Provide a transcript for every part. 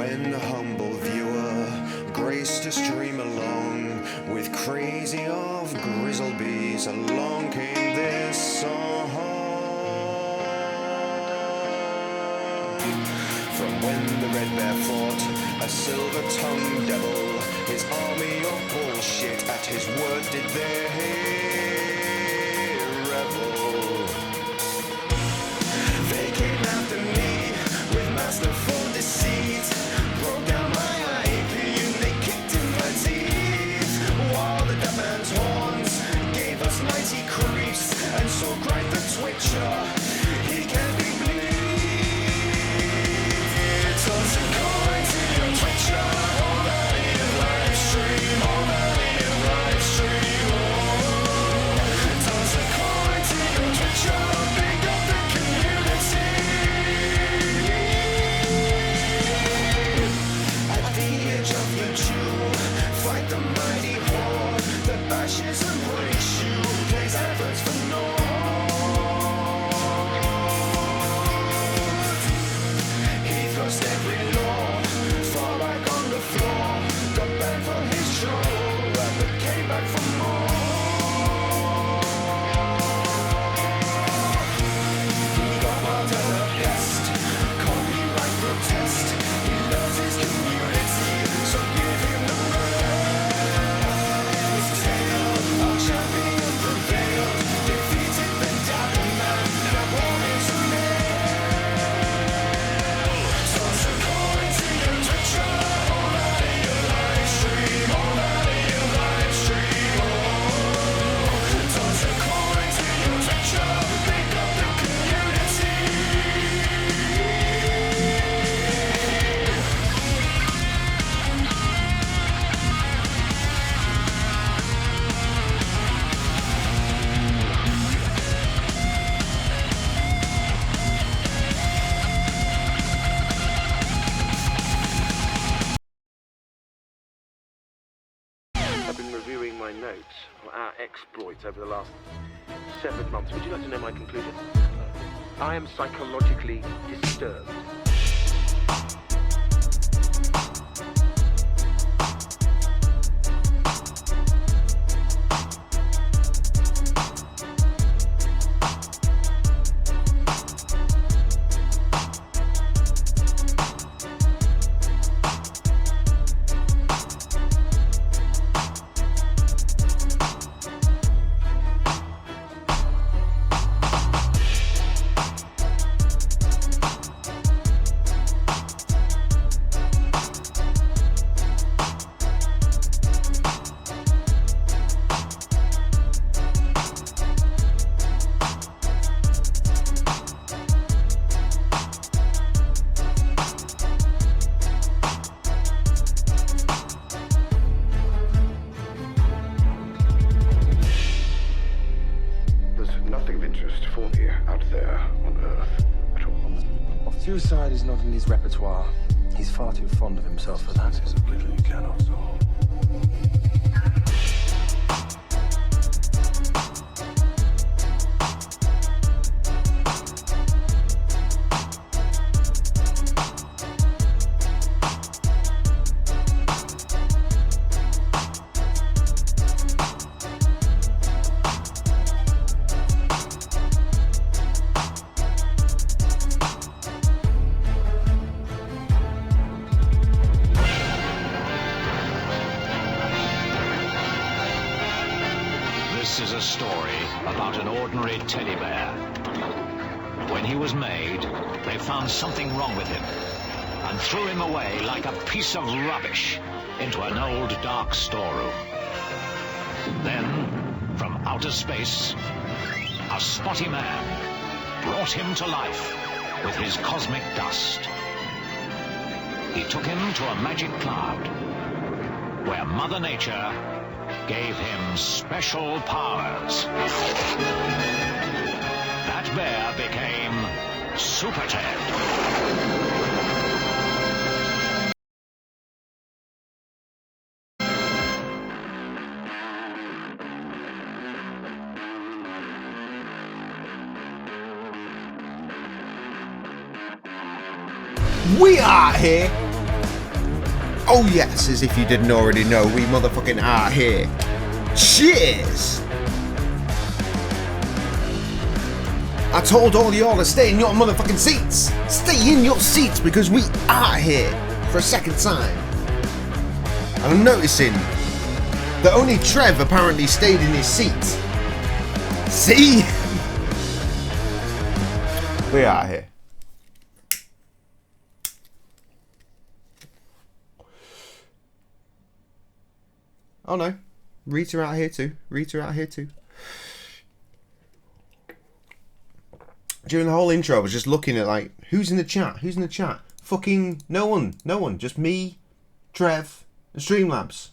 when the humble viewer graced to stream along with crazy of grizzlebees, along came this song. From when the red bear fought a silver-tongued devil, his army of bullshit at his word did they revel. They came after me with masterful deceit, broke down my IP and they kicked in my teeth, while the deaf man's horns gave us mighty creeps, and so cried the twitcher, he can't be bleed. Toss a coin to your twitcher, all that in live stream, all that in live stream, oh. Toss a coin to your twitcher, big up the community. At the edge of your jewel, fight the mighty horde that bashes and breaks you, plays adverts for naught. He thrust every law far back on the floor, got banned from his show, but came back for more. He got marked as a pest, copyright protest. He loves his community, so give him the rest. Tale, our champion prevailed, defeated the Dapper Man, now born into male. Toss a coin to your Twitcher, all that in your live stream, all that in your live stream, oh. Toss a coin to your Twitcher, pick up the community. I've been reviewing my notes on our exploits over the last 7 months. Would you like to know my conclusion? I am psychologically disturbed. Suicide is not in his repertoire. He's far too fond of himself for that. It's a riddle you cannot solve. This is a story about an ordinary teddy bear. When he was made, they found something wrong with him and threw him away like a piece of rubbish into an old dark storeroom. Then, from outer space, a spotty man brought him to life with his cosmic dust. He took him to a magic cloud where Mother Nature gave him special powers. That bear became Super Ted. We are here Oh yes, as if you didn't already know, we motherfucking are here. Cheers! I told all y'all to stay in your motherfucking seats. Stay in your seats because we are here for a second time. And I'm noticing that only Trev apparently stayed in his seat. See? We are here. Oh no, Rita out here too. Rita out here too. During the whole intro, I was just looking at like, who's in the chat? Who's in the chat? Fucking no one. No one. Just me, Trev, and Streamlabs.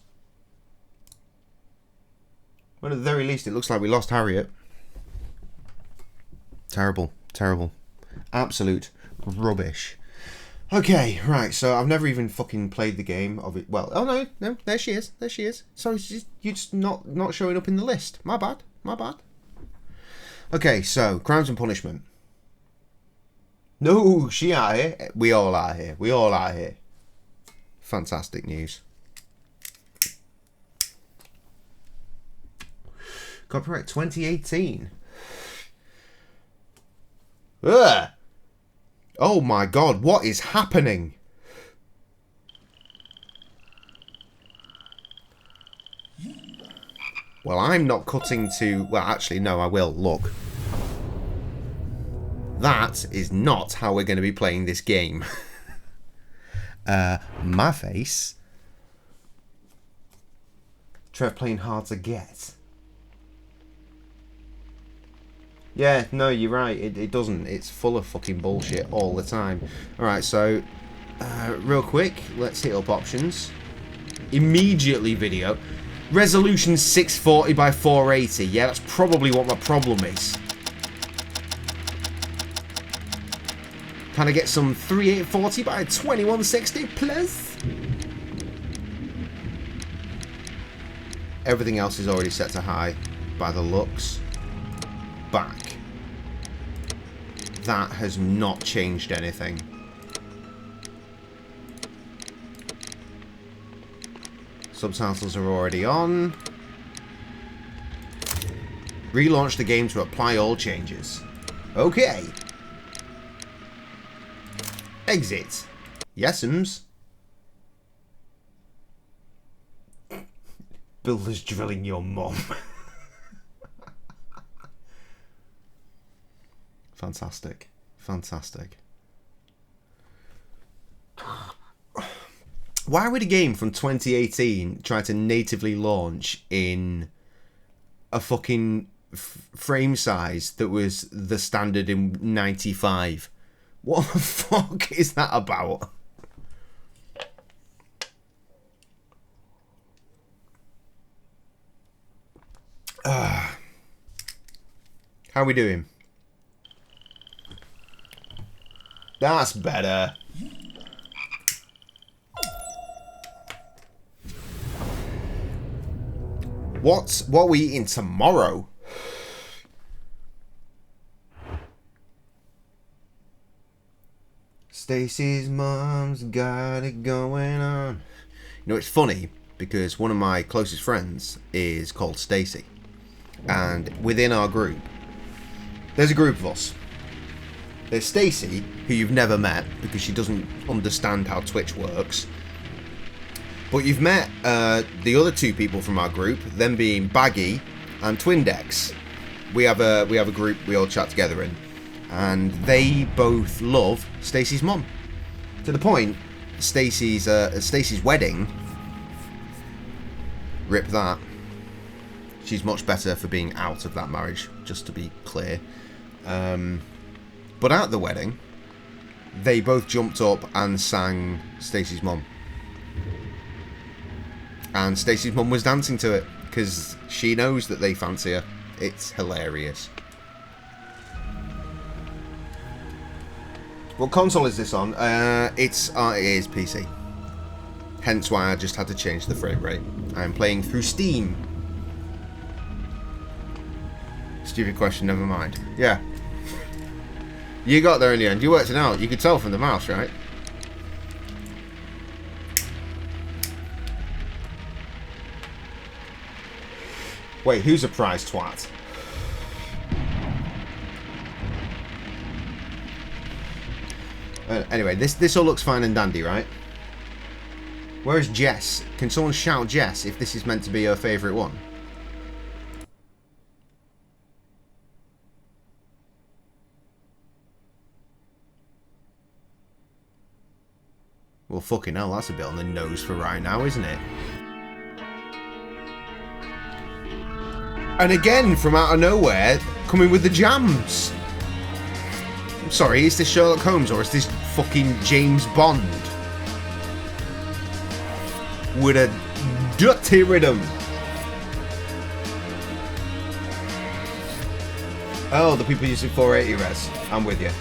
Well, at the very least, it looks like we lost Harriet. Terrible. Terrible. Absolute rubbish. Okay, right, so I've never even fucking played the game of it. Well, oh no, there she is. There she is. Sorry, you're just not showing up in the list. My bad. My bad. Okay, so, Crimes and Punishment. No, she are here. We all are here. We all are here. Fantastic news. Copyright 2018. Ugh. Oh my god, what is happening? Well, I'm not cutting to... Well, actually, no, I will. Look. That is not how we're going to be playing this game. My face. Trev playing hard to get. Yeah, no, you're right. It doesn't. It's full of fucking bullshit all the time. Alright, so, real quick, let's hit up options. Immediately video. Resolution 640 by 480. Yeah, that's probably what my problem is. Can I get some 3840 by 2160 plus? Everything else is already set to high by the looks. Back. That has not changed anything. Subtitles are already on. Relaunch the game to apply all changes. Okay. Exit. Yes'ms. Builder's drilling your mom. Fantastic. Fantastic. Why would a game from 2018 try to natively launch in a fucking frame size that was the standard in 95? What the fuck is that about? How are we doing? That's better. What are we eating tomorrow? Stacy's mom's got it going on. You know, it's funny because one of my closest friends is called Stacy. And within our group, there's a group of us. There's Stacy, who you've never met because she doesn't understand how Twitch works. But you've met the other two people from our group, them being Baggy and Twindex. We have a group we all chat together in, and they both love Stacy's mum. To the point, Stacy's wedding. Rip that. She's much better for being out of that marriage, just to be clear. But at the wedding, they both jumped up and sang Stacy's mum. And Stacy's mum was dancing to it, because she knows that they fancy her. It's hilarious. What console is this on? It is PC. Hence why I just had to change the frame rate. I'm playing through Steam. Stupid question, never mind. Yeah. You got there in the end. You worked it out. You could tell from the mouse, right? Wait, who's a prize twat? Anyway, this all looks fine and dandy, right? Where's Jess? Can someone shout Jess if this is meant to be her favourite one? Well, fucking hell, that's a bit on the nose for right now, isn't it? And again, from out of nowhere, coming with the jams. I'm sorry, is this Sherlock Holmes or is this fucking James Bond? With a dirty rhythm. Oh, the people using 480 res. I'm with you.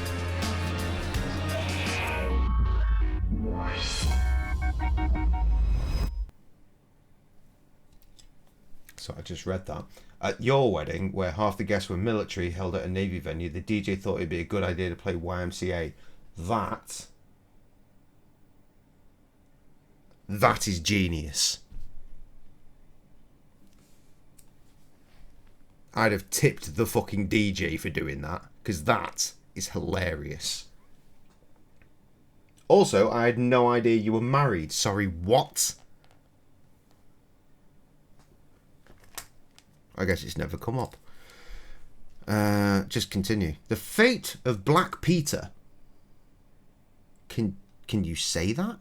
So I just read that. At your wedding, where half the guests were military, held at a Navy venue, the DJ thought it'd be a good idea to play YMCA. That is genius. I'd have tipped the fucking DJ for doing that, because that is hilarious. Also, I had no idea you were married. Sorry, what? I guess it's never come up. Just continue. The fate of Black Peter. Can you say that?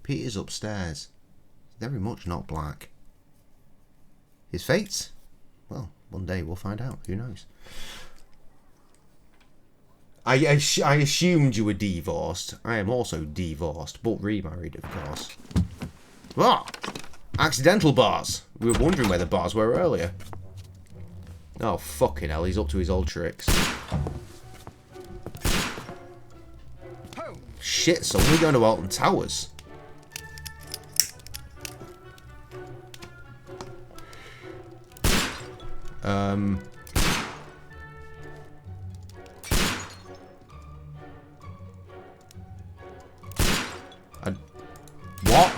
Peter's upstairs. Very much not black. His fate? Well, one day we'll find out. Who knows? I assumed you were divorced. I am also divorced, but remarried, of course. Ah! Accidental bars. We were wondering where the bars were earlier. Oh, fucking hell. He's up to his old tricks. Shit, son. We're going to Alton Towers. What?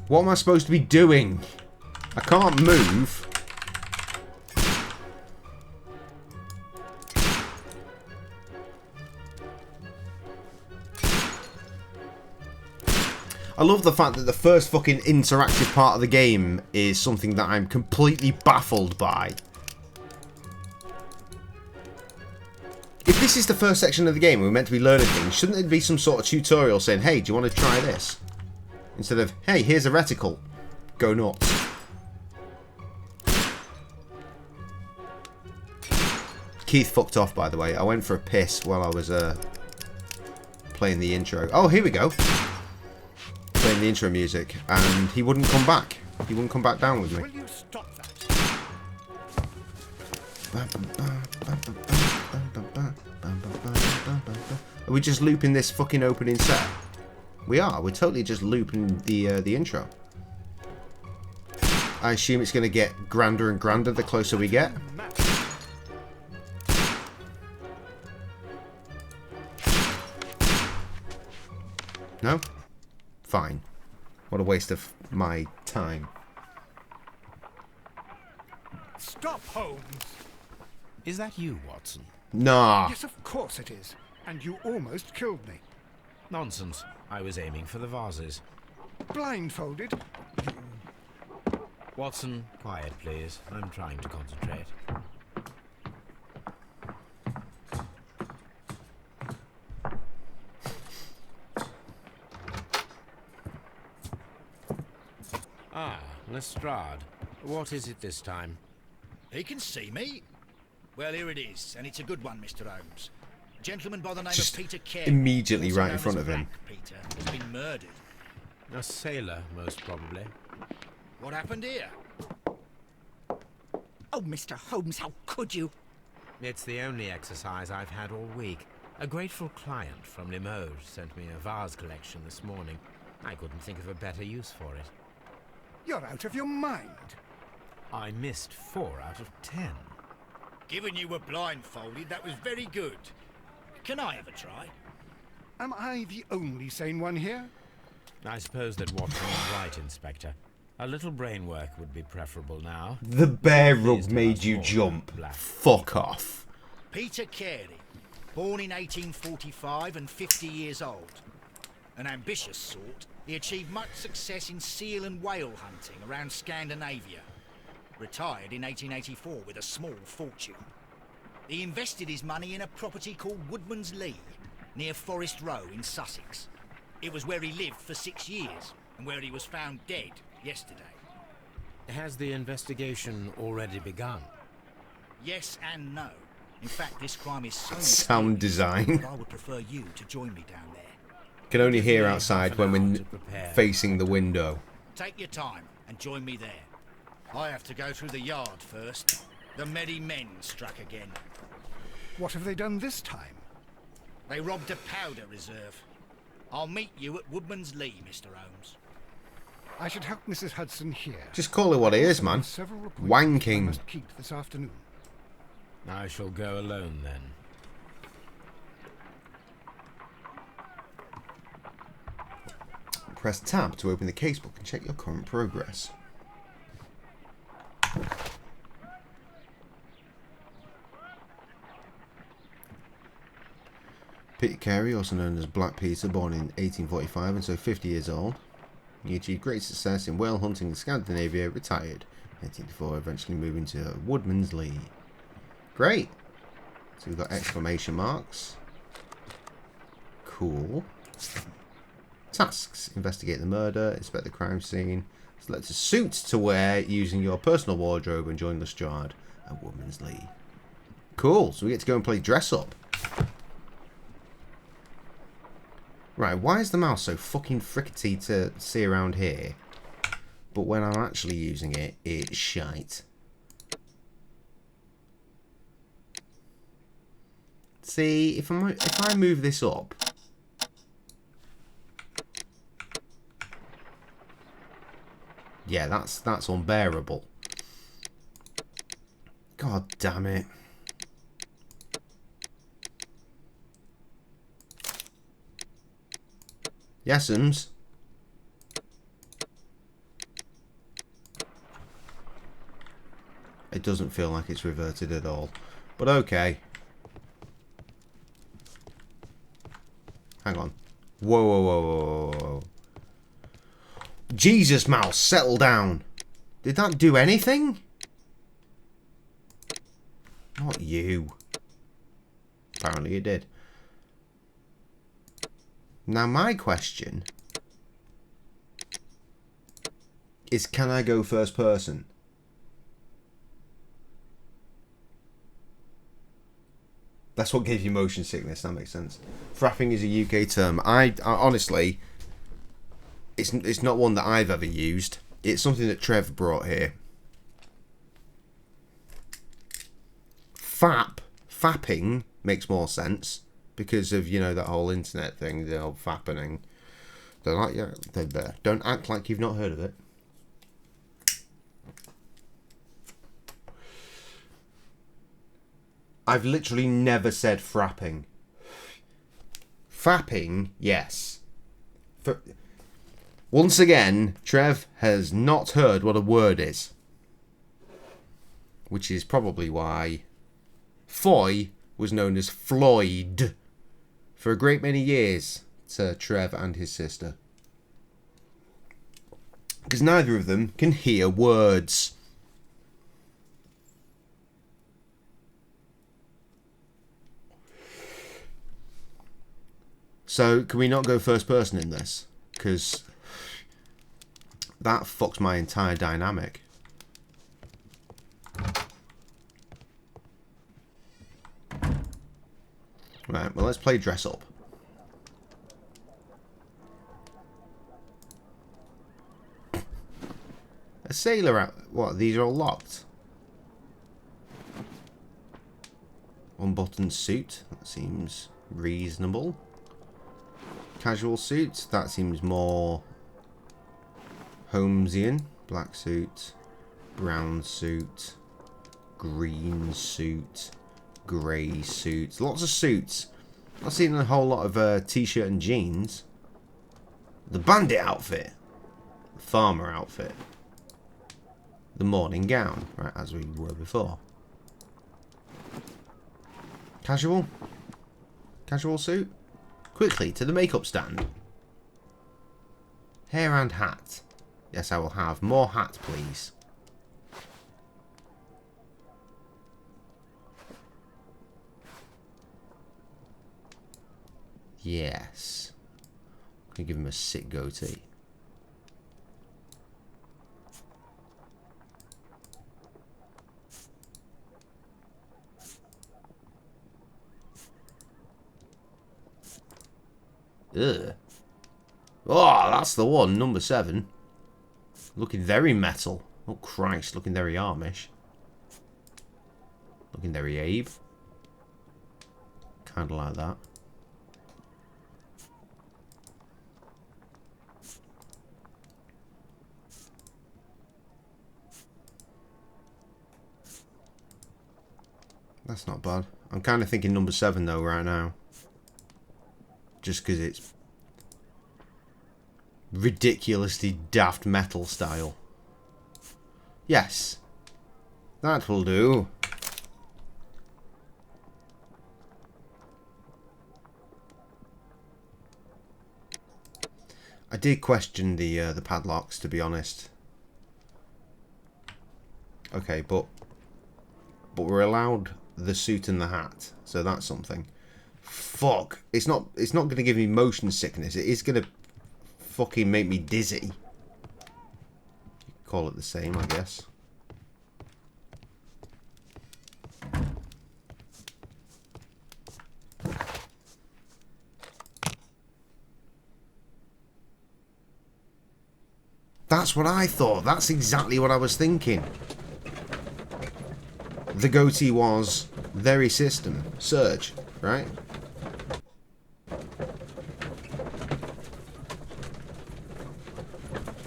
What am I supposed to be doing? I can't move. I love the fact that the first fucking interactive part of the game is something that I'm completely baffled by. If this is the first section of the game and we're meant to be learning things, shouldn't there be some sort of tutorial saying, hey, do you want to try this? Instead of, hey, here's a reticle. Go nuts. Keith fucked off, by the way. I went for a piss while I was playing the intro. Oh, here we go. Playing the intro music, and he wouldn't come back. He wouldn't come back down with me. Will you stop that? Are we just looping this fucking opening set? We are. We're totally just looping the intro. I assume it's going to get grander and grander the closer we get. No? Fine. What a waste of my time. Stop, Holmes! Is that you, Watson? Nah. Yes, of course it is. And you almost killed me. Nonsense. I was aiming for the vases. Blindfolded? Watson, quiet, please. I'm trying to concentrate. Ah, Lestrade. What is it this time? He can see me. Well, here it is, and it's a good one, Mr. Holmes. A gentleman by the name Just of Peter Carey, immediately also right in known front as of him. Black Peter, has been murdered. A sailor, most probably. What happened here? Oh, Mr. Holmes, how could you? It's the only exercise I've had all week. A grateful client from Limoges sent me a vase collection this morning. I couldn't think of a better use for it. You're out of your mind. I missed 4 out of 10. Given you were blindfolded, that was very good. Can I have a try? Am I the only sane one here? I suppose that Watson is right, Inspector. A little brain work would be preferable now. The bear Please rug tell made us you more jump. about Black. Fuck off. Peter Carey, born in 1845 and 50 years old. An ambitious sort, he achieved much success in seal and whale hunting around Scandinavia. Retired in 1884 with a small fortune. He invested his money in a property called Woodman's Lee, near Forest Row in Sussex. It was where he lived for 6 years, and where he was found dead yesterday. Has the investigation already begun? Yes and no. In fact, this crime is so Sound mysterious design. that I would prefer you to join me down there. Can only Give hear me outside half an when hour we're to prepare. facing the window. Take your time and join me there. I have to go through the yard first. The merry men struck again. What have they done this time? They robbed a powder reserve. I'll meet you at Woodman's Lee, Mr. Holmes. I should help Mrs. Hudson here. Just call it what it is, man. Several appointments I Wanking. must keep this afternoon. I shall go alone then. Press tab to open the casebook and check your current progress. Peter Carey, also known as Black Peter, born in 1845 and so 50 years old. He achieved great success in whale hunting in Scandinavia, retired in 1884, eventually moving to Woodman's Lee. Great! So we've got exclamation marks. Cool. Tasks: investigate the murder, inspect the crime scene, select a suit to wear using your personal wardrobe, and join Lestrade at Woodman's Lee. Cool, so we get to go and play dress up. Right, why is the mouse so fucking frickety to see around here? But when I'm actually using it, it's shite. See, if I move this up, yeah, that's unbearable. God damn it. Yes'ms. It doesn't feel like it's reverted at all. But okay. Hang on. Whoa, whoa, whoa, whoa, whoa. Jesus, mouse, settle down. Did that do anything? Not you. Apparently it did. Now my question is, can I go first person? That's what gave you motion sickness, that makes sense. Frapping is a UK term. I honestly, it's not one that I've ever used. It's something that Trev brought here. Fapping makes more sense because of, you know, that whole internet thing, the old fappening. They're like, yeah, they're there. Don't act like you've not heard of it. I've literally never said frapping. Fapping, yes. Once again, Trev has not heard what a word is. Which is probably why Foy was known as Floyd for a great many years to Trev and his sister. Because neither of them can hear words. So, can we not go first person in this? Because that fucks my entire dynamic. Right, well, let's play dress up. A sailor out. What? These are all locked. Unbuttoned suit. That seems reasonable. Casual suit. That seems more Holmesian. Black suit. Brown suit. green suit, grey suits, lots of suits. I've seen a whole lot of t-shirt and jeans. The bandit outfit, the farmer outfit, the morning gown, right, as we were before. Casual suit. Quickly to the makeup stand. Hair and hat. Yes, I will have more hat, please. Yes. Can give him a sick goatee. Ugh. Oh, that's the one, number 7. Looking very metal. Oh Christ, looking very Amish. Looking very Abe. Kinda like that. That's not bad. I'm kind of thinking number 7 though right now. Just because it's ridiculously daft metal style. Yes. That will do. I did question the padlocks, to be honest. Okay, but we're allowed the suit and the hat, so that's something. Fuck. It's not going to give me motion sickness. It is going to fucking make me dizzy. You could call it the same, I guess. That's what I thought. That's exactly what I was thinking. The goatee was very system. Surge, right?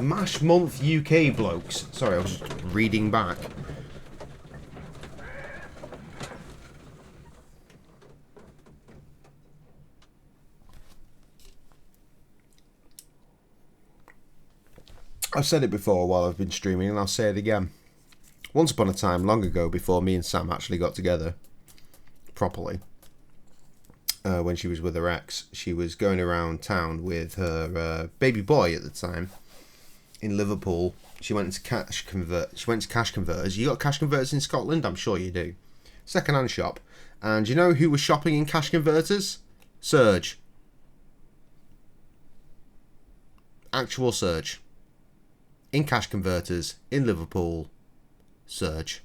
MASH month UK blokes. Sorry, I was just reading back. I've said it before while I've been streaming, and I'll say it again. Once upon a time, long ago, before me and Sam actually got together properly, when she was with her ex, she was going around town with her baby boy at the time in Liverpool. She went to cash converters. You got cash converters in Scotland? I'm sure you do. Second-hand shop. And you know who was shopping in cash converters? Surge. Actual Surge. In cash converters in Liverpool. Surge.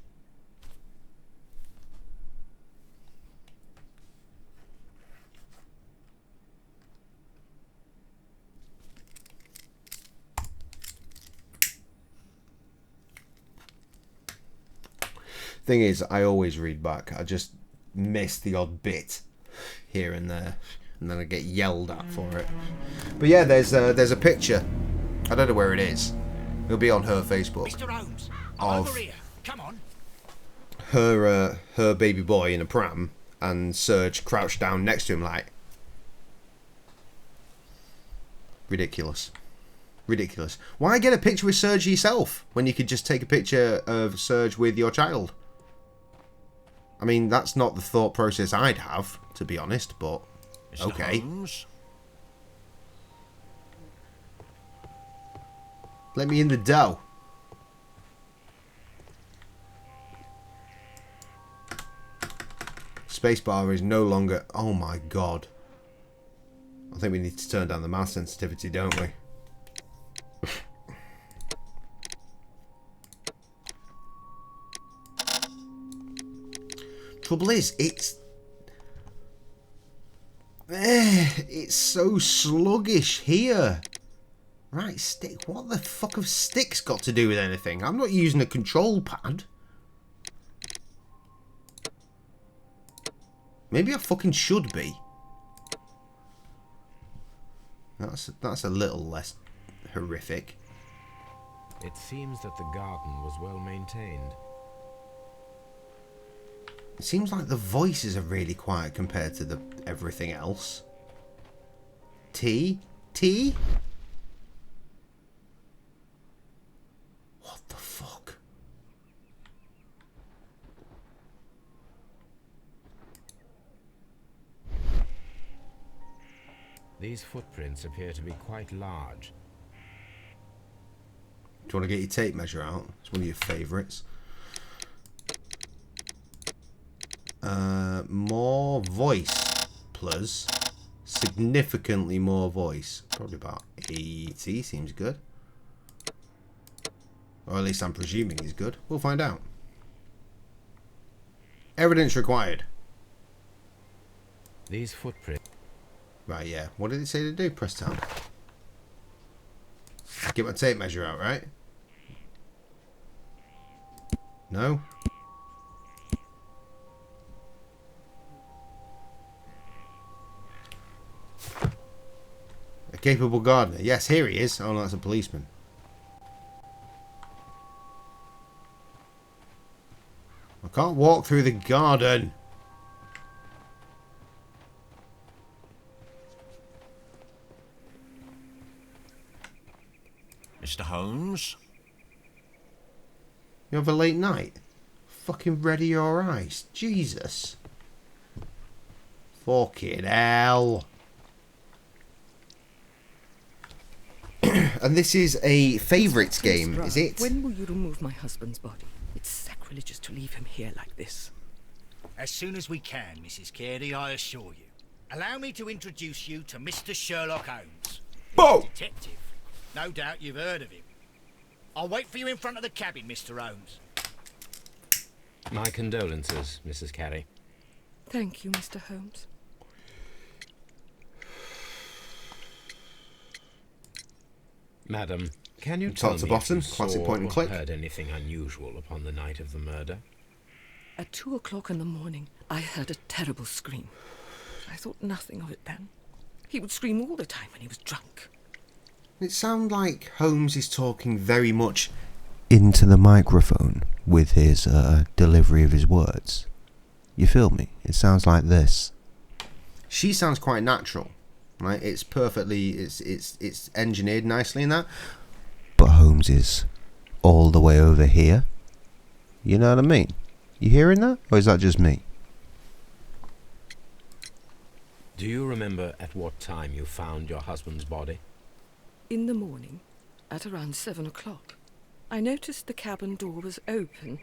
Thing is, I always read back. I just miss the odd bit here and there, and then I get yelled at for it. But yeah, there's a picture. I don't know where it is. It'll be on her Facebook. Mr. Holmes, of over here. Come on. her baby boy in a pram, and Serge crouched down next to him like. Ridiculous. Ridiculous. Why get a picture with Serge yourself when you could just take a picture of Serge with your child? I mean, that's not the thought process I'd have, to be honest, but Mr. okay. Holmes? Let me in the dough. Spacebar is no longer... Oh my god. I think we need to turn down the mouse sensitivity, don't we? Trouble is, it's so sluggish here. Right, stick. What the fuck have sticks got to do with anything? I'm not using a control pad. Maybe I fucking should be. That's a little less horrific. It seems that the garden was well maintained. It seems like the voices are really quiet compared to the everything else. T? T? What the fuck? These footprints appear to be quite large. Do you want to get your tape measure out? It's one of your favourites. More voice, plus significantly more voice. Probably about 80 seems good. Or at least I'm presuming he's good. We'll find out. Evidence required. These footprints... Right, yeah. What did it say to do? Press tab. Get my tape measure out, right? No? A capable gardener. Yes, here he is. Oh no, that's a policeman. I can't walk through the garden. Mr. Holmes? You have a late night? Fucking ready your eyes. Jesus. Fucking hell. And this is a favourites game, is it? When will you remove my husband's body? It's sacrilegious to leave him here like this. As soon as we can, Mrs. Carey, I assure you. Allow me to introduce you to Mr. Sherlock Holmes. Bo! He's a detective. No doubt you've heard of him. I'll wait for you in front of the cabin, Mr. Holmes. My condolences, Mrs. Carey. Thank you, Mr. Holmes. Madam, can you Top tell to me bottom, if you classic saw point and or click. heard anything unusual upon the night of the murder? At 2 o'clock in the morning, I heard a terrible scream. I thought nothing of it then. He would scream all the time when he was drunk. It sounds like Holmes is talking very much into the microphone with his delivery of his words. You feel me? It sounds like this. She sounds quite natural, right? It's perfectly, it's engineered nicely in that. But Holmes is all the way over here. You know what I mean? You hearing that? Or is that just me? Do you remember at what time you found your husband's body? In the morning, at around 7 o'clock, I noticed the cabin door was open.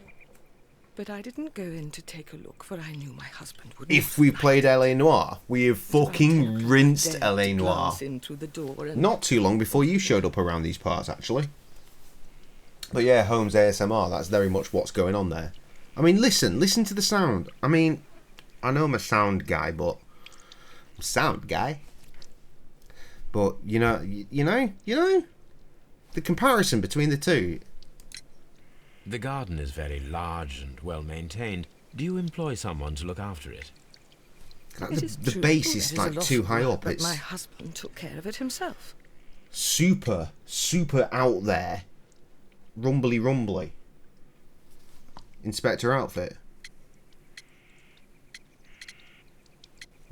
But I didn't go in to take a look, for I knew my husband would not If we find played it. L.A. Noire, we have It was about 10 fucking o'clock I rinsed dared L.A. to Noire. glance in through the door and Not too long before you showed up around these parts, actually. But yeah, Holmes ASMR, that's very much what's going on there. I mean, listen to the sound. I mean, I know I'm a sound guy, but... Sound guy? But, you know, the comparison between the two... The garden is very large and well maintained. Do you employ someone to look after it? It is The true, base it is a like lot too of high work, up. But It's my husband took care of it himself. super out there. Rumbly. Inspector outfit.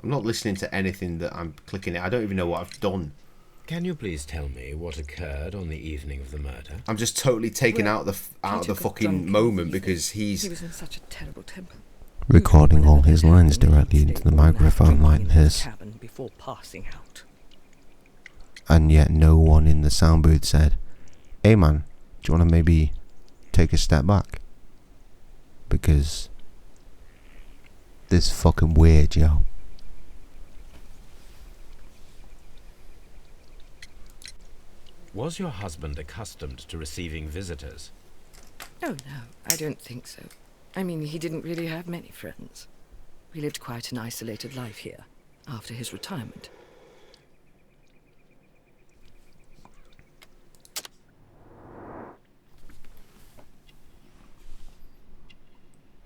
I'm not listening to anything that I'm clicking it. I don't even know what I've done. Can you please tell me what occurred on the evening of the murder? I'm just totally taken Well, out of the Peter got fucking drunk in the moment evening. because He he's was in such a terrible temper. recording all his lines Whenever directly he'd into stay the all night microphone drinking like in his this, cabin before passing out. and yet no one in the sound booth said, "Hey man, do you want to maybe take a step back? Because this is fucking weird, yo." Was your husband accustomed to receiving visitors? Oh no, I don't think so. I mean, he didn't really have many friends. He lived quite an isolated life here, after his retirement.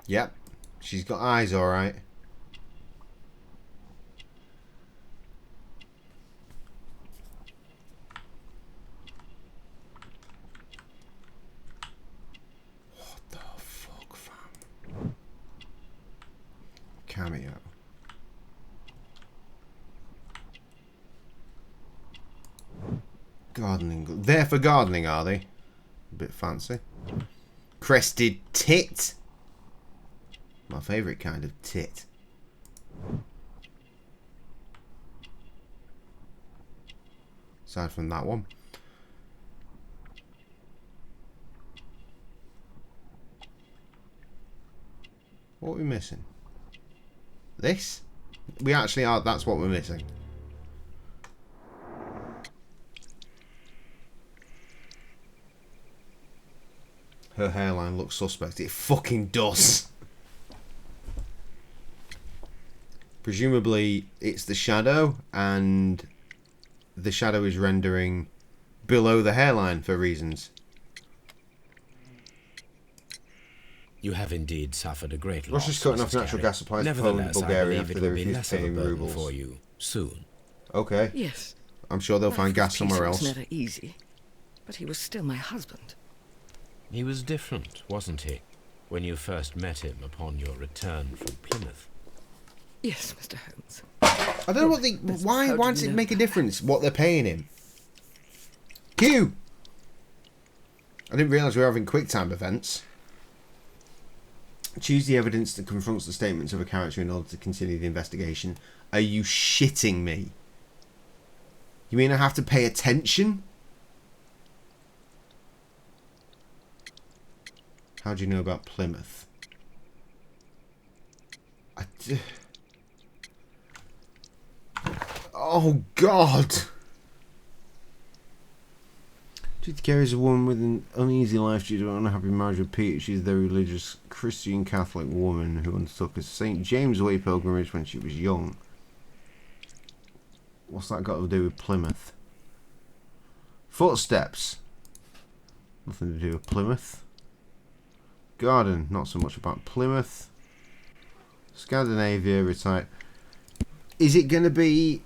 Yep, she's got eyes, alright. What the fuck, fam? Gardening. They're for gardening, are they? A bit fancy. Crested tit. My favourite kind of tit. Aside from that one. What are we missing? This? We actually are. That's what we're missing. Her hairline looks suspect. It fucking does. Presumably it's the shadow, and the shadow is rendering below the hairline for reasons. You have indeed suffered a great loss. Russia's cutting off Mrs. natural Carey. gas supplies to Poland and Nevertheless, I Bulgaria believe after it they will be refuse less to of pay a in burden rubles. for you soon. Okay. Yes. I'm sure they'll find gas somewhere Peter else. was never easy, but he was still my husband. He was different, wasn't he, when you first met him upon your return from Plymouth? Yes, Mr. Holmes. I don't know what the... Why does it make a difference what they're paying him? Q! I didn't realise we were having QuickTime events. Choose the evidence that confronts the statements of a character in order to continue the investigation. Are you shitting me? You mean I have to pay attention? How do you know about Plymouth? Oh, God! Judith Carey is a woman with an uneasy life due to an unhappy marriage with Peter. She's a very religious Christian Catholic woman who undertook a St. James Way pilgrimage when she was young. What's that got to do with Plymouth? Footsteps. Nothing to do with Plymouth. Garden. Not so much about Plymouth. Scandinavia. Retired. Is it going to be...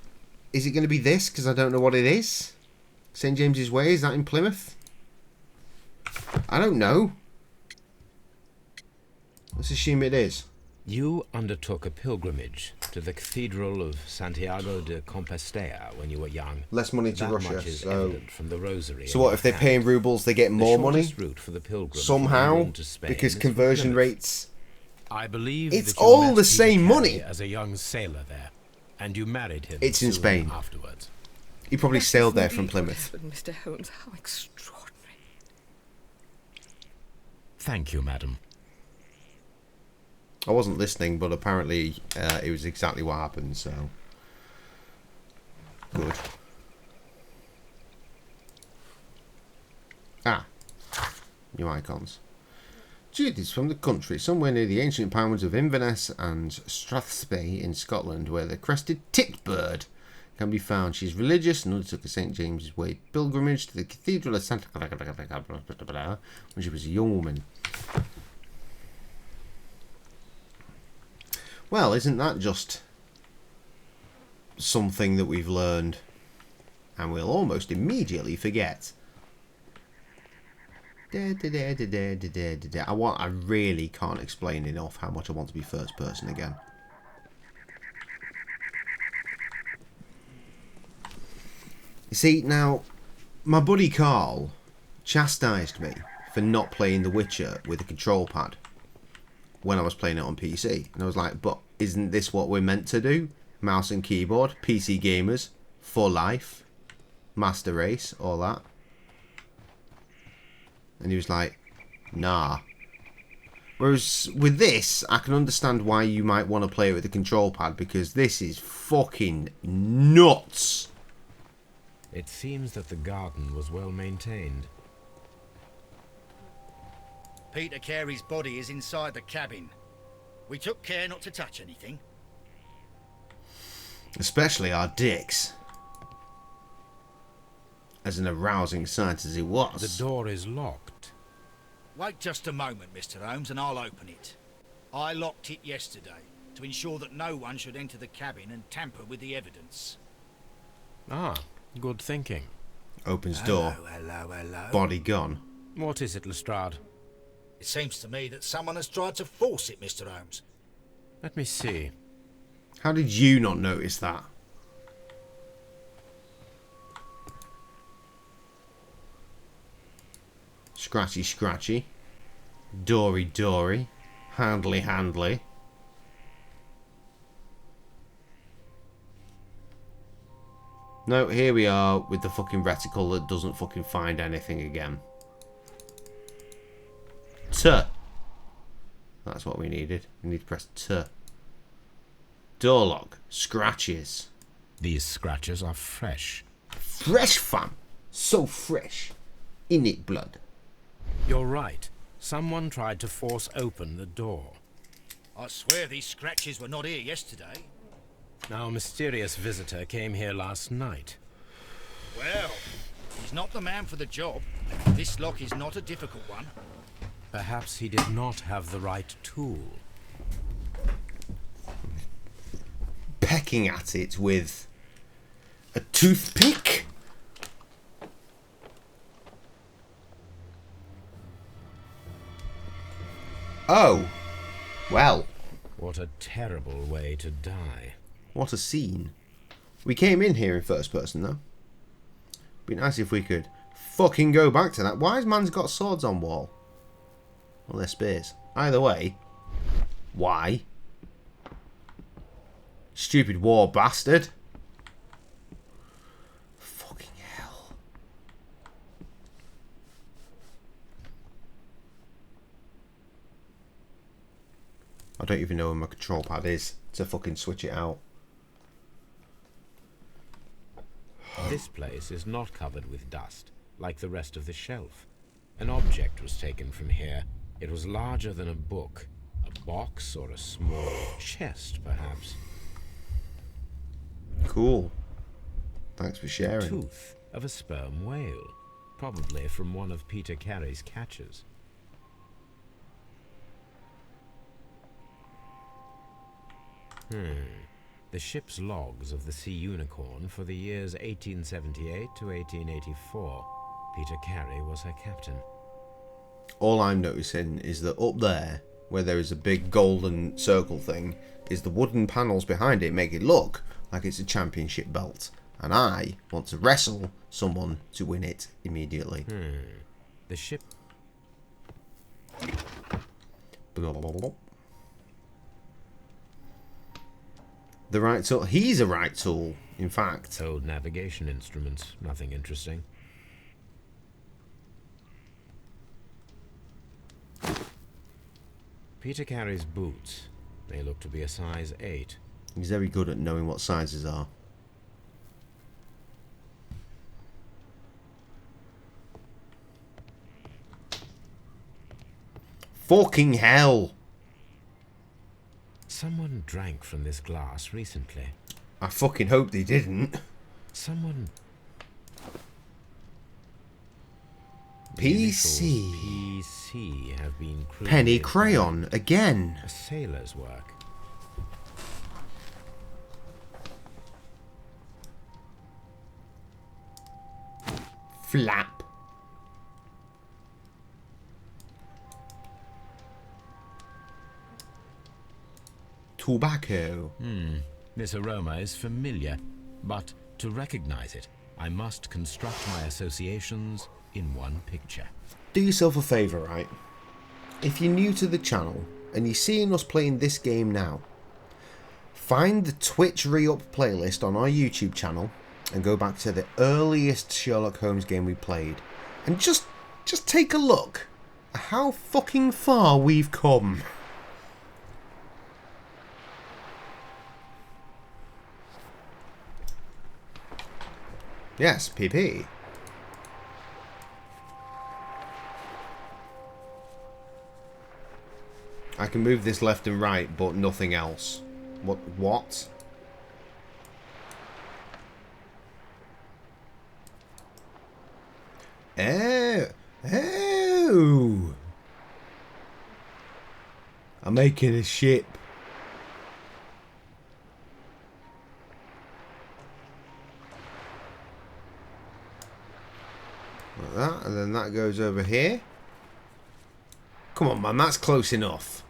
Is it going to be this? Because I don't know what it is. St. James's Way, is that in Plymouth? I don't know. Let's assume it is. You undertook a pilgrimage to the Cathedral of Santiago de Compostela when you were young. Less money to that Russia, much is so... evident from the rosary. So what, if they're paying rubles, they get more money? The shortest route for the pilgrim Somehow? from England to Spain Because is conversion Plymouth. rates... I believe It's that you all met the Peter same Carey money. as a young sailor there, and you married him. It's in soon Spain. Afterwards. He probably That sailed is there indeed from what Plymouth. happened, Mr. Holmes, how extraordinary. Thank you, madam. I wasn't listening, but apparently it was exactly what happened, so... Good. Ah. New icons. Jude is from the country, somewhere near the ancient pounds of Inverness and Strathspey in Scotland, where the crested titbird can be found. She's religious and undertook a St. James's Way pilgrimage to the Cathedral of Santa when she was a young woman. Well, isn't that just something that we've learned and we'll almost immediately forget? I really can't explain enough how much I want to be first person again. You see, now, my buddy Carl chastised me for not playing The Witcher with a control pad when I was playing it on PC. And I was like, but isn't this what we're meant to do? Mouse and keyboard, PC gamers, for life, master race, all that. And he was like, nah. Whereas with this, I can understand why you might want to play it with a control pad, because this is fucking nuts. It seems that the garden was well maintained. Peter Carey's body is inside the cabin. We took care not to touch anything. Especially our dicks. As an arousing sight as it was. The door is locked. Wait just a moment, Mr. Holmes, and I'll open it. I locked it yesterday to ensure that no one should enter the cabin and tamper with the evidence. Ah, good thinking. Opens door. Hello. Body gone. What is it, Lestrade? It seems to me that someone has tried to force it, Mr. Holmes. Let me see. How did you not notice that? Scratchy, scratchy. Dory, dory. Handly, handly. No, here we are with the fucking reticle that doesn't fucking find anything again. T. That's what we needed. We need to press T. Door lock. Scratches. These scratches are fresh. Fresh, fam. So fresh. In it, blood. You're right. Someone tried to force open the door. I swear these scratches were not here yesterday. Our mysterious visitor came here last night. Well, he's not the man for the job. This lock is not a difficult one. Perhaps he did not have the right tool. Pecking at it with a toothpick. Oh, well. What a terrible way to die. What a scene. We came in here in first person, though. Be nice if we could fucking go back to that. Why has man's got swords on wall? Well, they're spears. Either way. Why? Stupid war bastard. Fucking hell. I don't even know where my control pad is to fucking switch it out. This place is not covered with dust, like the rest of the shelf. An object was taken from here. It was larger than a book. A box or a small chest, perhaps. Cool. Thanks for sharing. Tooth of a sperm whale. Probably from one of Peter Carey's catches. The ship's logs of the Sea Unicorn for the years 1878 to 1884. Peter Carey was her captain. All I'm noticing is that up there, where there is a big golden circle thing, is the wooden panels behind it make it look like it's a championship belt. And I want to wrestle someone to win it immediately. The ship... The right tool. He's a right tool, in fact. Old navigation instruments. Nothing interesting. Peter Carey's boots. They look to be a size 8. He's very good at knowing what sizes are. Fucking hell! Someone drank from this glass recently. I fucking hope they didn't. Someone... PC. PC have been Penny crayon again. A sailor's work. Flap. Tobacco. This aroma is familiar, but to recognize it, I must construct my associations in one picture. Do yourself a favour, right? If you're new to the channel and you're seeing us playing this game now, find the Twitch re-up playlist on our YouTube channel and go back to the earliest Sherlock Holmes game we played and just take a look at how fucking far we've come. Yes, PP. I can move this left and right, but nothing else. What? Oh! I'm making a ship. Like that, and then that goes over here. Come on, man, that's close enough.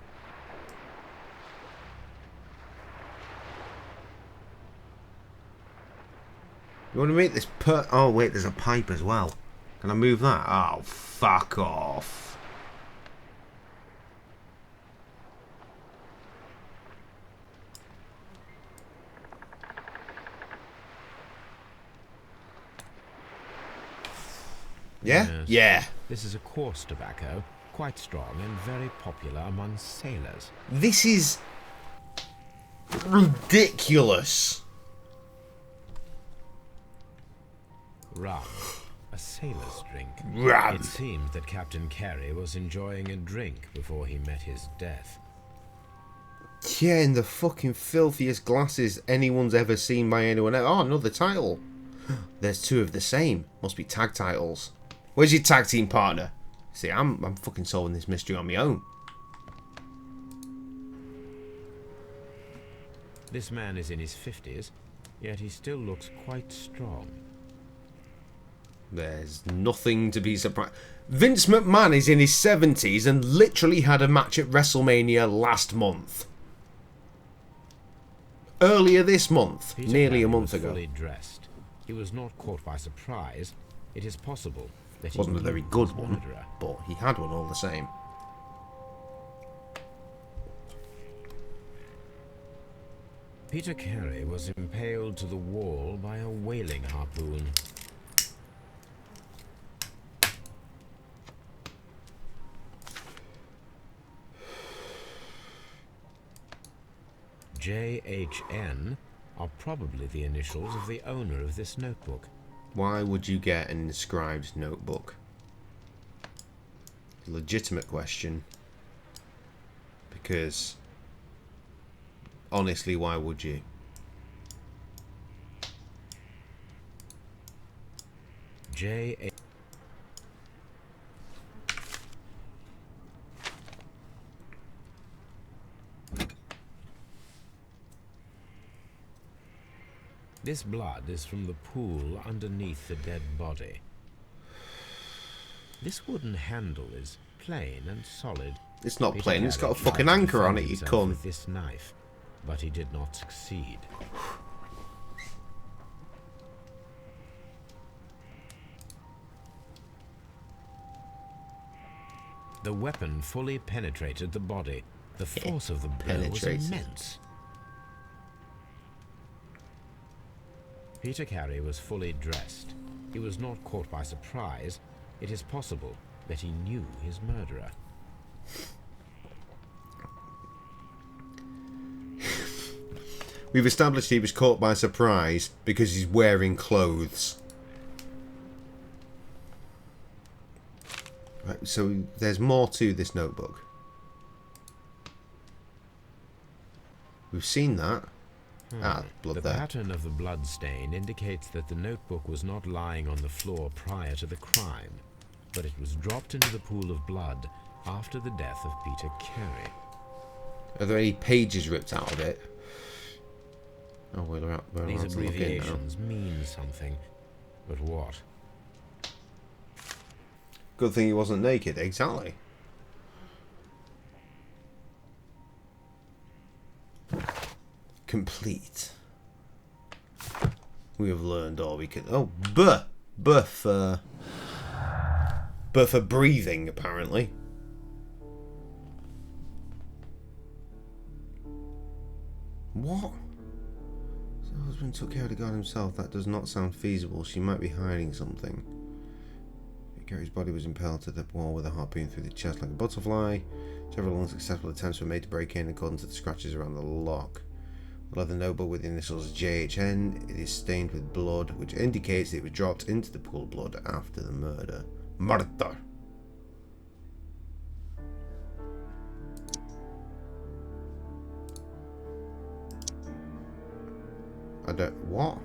You want to make this oh wait, there's a pipe as well. Can I move that? Oh, fuck off. Yeah? Yes. Yeah. This is a coarse tobacco, quite strong and very popular among sailors. This is ridiculous. Rum, a sailor's drink. Rum. It seems that Captain Carey was enjoying a drink before he met his death. Yeah, in the fucking filthiest glasses anyone's ever seen by anyone else. Oh, another title. There's two of the same. Must be tag titles. Where's your tag team partner? See, I'm fucking solving this mystery on my own. This man is in his 50s, yet he still looks quite strong. There's nothing to be surprised. Vince McMahon is in his 70s and literally had a match at WrestleMania last month. Earlier this month, Peter nearly Carey a month was ago. fully dressed. He was not caught by surprise. It is possible that he Wasn't a knew very good his one, murderer. but he had one all the same. Peter Carey was impaled to the wall by a whaling harpoon. JHN are probably the initials of the owner of this notebook. Why would you get an inscribed notebook? Legitimate question. Because, honestly, why would you? J. This blood is from the pool underneath the dead body. This wooden handle is plain and solid. It's not Peter plain, it's got a Carey fucking tried to anchor on defend it, you himself cunt. with this knife, but he did not succeed. The weapon fully penetrated the body. The force of the blow was Penetrated. immense. Peter Carey was fully dressed. He was not caught by surprise. It is possible that he knew his murderer. We've established he was caught by surprise because he's wearing clothes. Right, so there's more to this notebook. We've seen that. Ah, blood The there. pattern of the blood stain indicates that the notebook was not lying on the floor prior to the crime, but it was dropped into the pool of blood after the death of Peter Carey. Are there any pages ripped out of it? Oh, we're These allowed to look in now. abbreviations mean something, but what? Good thing he wasn't naked, exactly. Complete. We have learned all we can. Oh, for breathing, apparently. What? So her husband took care of the guard himself. That does not sound feasible. She might be hiding something. Gary's body was impaled to the wall with a harpoon through the chest like a butterfly. Several unsuccessful attempts were made to break in according to the scratches around the lock. The leather notebook with the initials JHN, it is stained with blood, which indicates it was dropped into the pool of blood after the murder. Murder! I don't... what?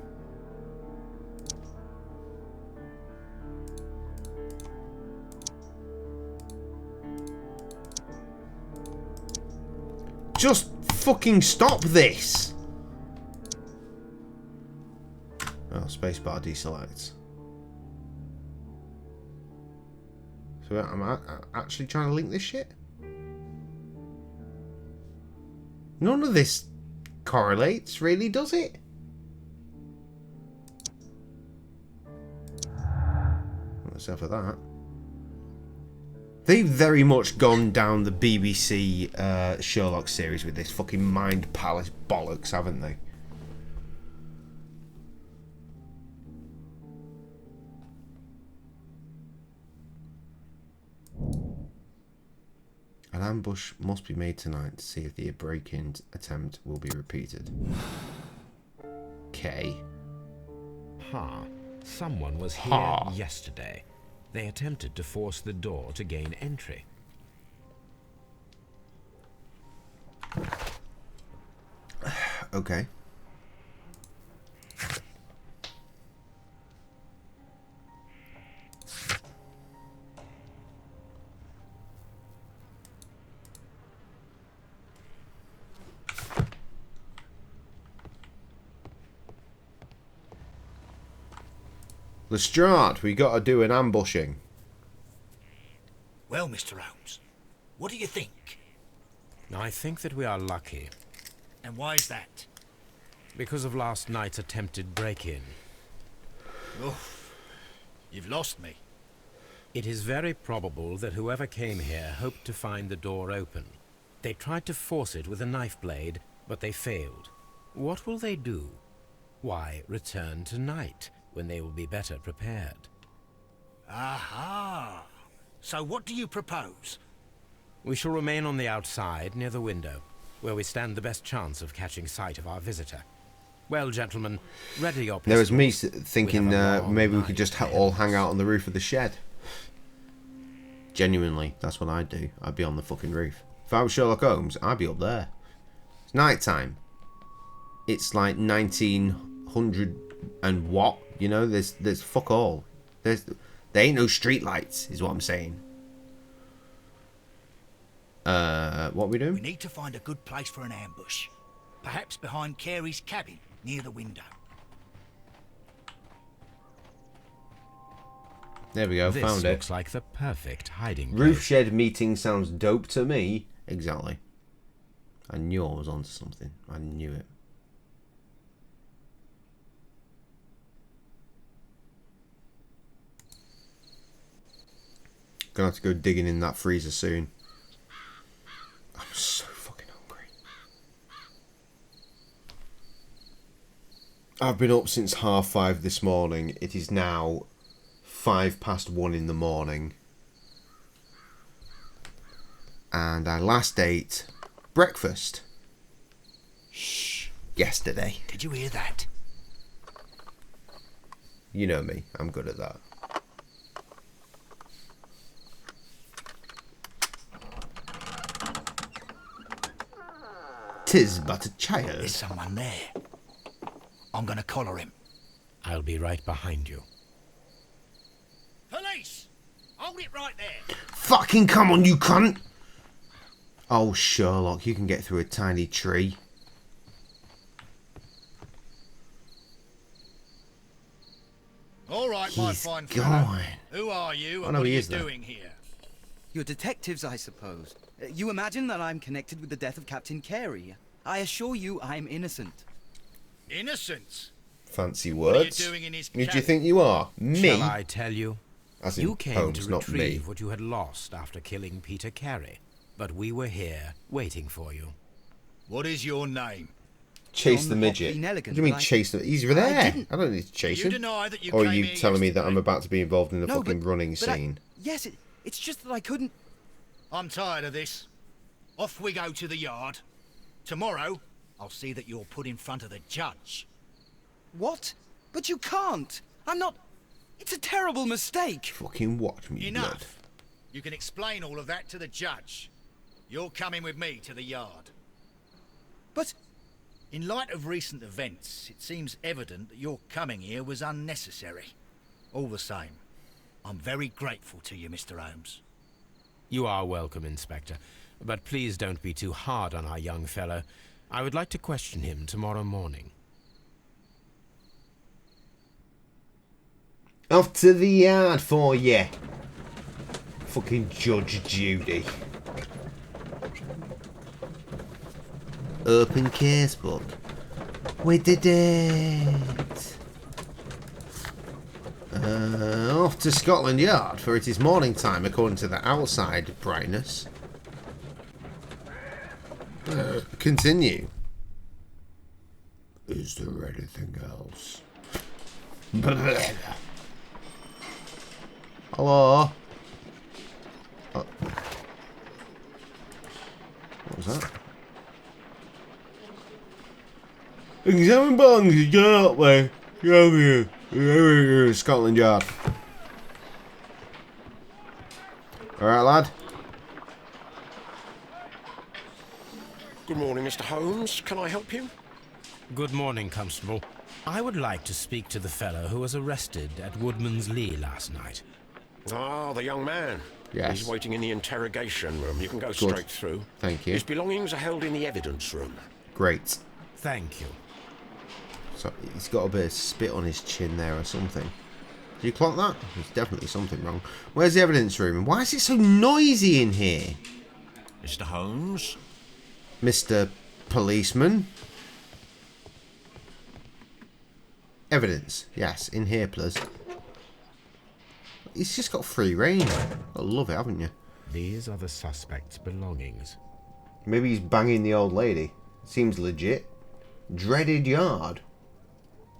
Just fucking stop this! Oh, spacebar deselects. So am I actually trying to link this shit? None of this correlates, really, does it? except for that. They've very much gone down the BBC Sherlock series with this fucking Mind Palace bollocks, haven't they? An ambush must be made tonight to see if the break-in attempt will be repeated. Okay. Someone was here yesterday. They attempted to force the door to gain entry. Okay. Lestrade, we got to do an ambushing. Well, Mr. Holmes, what do you think? I think that we are lucky. And why is that? Because of last night's attempted break-in. Oof. You've lost me. It is very probable that whoever came here hoped to find the door open. They tried to force it with a knife blade, but they failed. What will they do? Why, return tonight, when they will be better prepared. Aha! So what do you propose? We shall remain on the outside, near the window, where we stand the best chance of catching sight of our visitor. Well, gentlemen, ready your pistols. There was me thinking maybe we could just all hang out on the roof of the shed. Genuinely, that's what I'd do. I'd be on the fucking roof. If I was Sherlock Holmes, I'd be up there. It's night time. It's like 1900 and what? You know, there's fuck all. There ain't no street lights, is what I'm saying. What we do? We need to find a good place for an ambush. Perhaps behind Carey's cabin, near the window. There we go, This found it. looks like the perfect hiding place. Roof shed meeting sounds dope to me. Exactly. I knew I was onto something. I knew it. Gonna have to go digging in that freezer soon. I'm so fucking hungry. I've been up since 5:30 this morning. It is now 1:05 in the morning. And I last ate breakfast. Shh. Yesterday. Did you hear that? You know me. I'm good at that. Tis but a child. There's someone there. I'm gonna collar him. I'll be right behind you. Police! Hold it right there. Fucking come on, you cunt! Oh, Sherlock, you can get through a tiny tree. All right, my He's fine gone. fellow. Who are you Oh, and no, what are he you is there. doing here? You're detectives, I suppose. You imagine that I'm connected with the death of Captain Carey. I assure you I'm innocent. Innocent? Fancy What are you words. doing in his Who do you cabin? think you are? Me? Shall I tell you? As in You came Holmes, to not me. retrieve what you had lost after killing Peter Carey, but we were here, waiting for you. What is your name? Chase John the midget. Hopkins What Elegant, do you mean but I- chase the... He's there. didn't. I don't need to chase You him. deny that you Or are came you here telling me that I'm yesterday? about to be involved in the No, fucking but- running but I- scene? yes, it's just that I couldn't... I'm tired of this. Off we go to the yard. Tomorrow, I'll see that you're put in front of the judge. What? But you can't. I'm not... It's a terrible mistake. Fucking watch me, Enough. blood. You can explain all of that to the judge. You're coming with me to the yard. But... In light of recent events, it seems evident that your coming here was unnecessary. All the same, I'm very grateful to you, Mr. Holmes. You are welcome, Inspector. But please don't be too hard on our young fellow. I would like to question him tomorrow morning. Off to the yard for ya. Fucking Judge Judy. Open casebook. We did it. Off to Scotland Yard, for it is morning time according to the outside brightness. Continue. Is there anything else? Hello? What was that? Examine bongs, get out way. Get over here. Scotland Yard. Alright, lad. Good morning, Mr. Holmes. Can I help you? Good morning, Constable. I would like to speak to the fellow who was arrested at Woodman's Lee last night. Ah, the young man. Yes. He's waiting in the interrogation room. You can go straight through. Thank you. His belongings are held in the evidence room. Great. Thank you. So he's got a bit of spit on his chin there or something. Do you clock that? There's definitely something wrong. Where's the evidence room? Why is it so noisy in here? Mr. Holmes? Mr. Policeman? Evidence. Yes, in here, please. He's just got free reign. I love it, haven't you? These are the suspect's belongings. Maybe he's banging the old lady. Seems legit. Dreaded yard.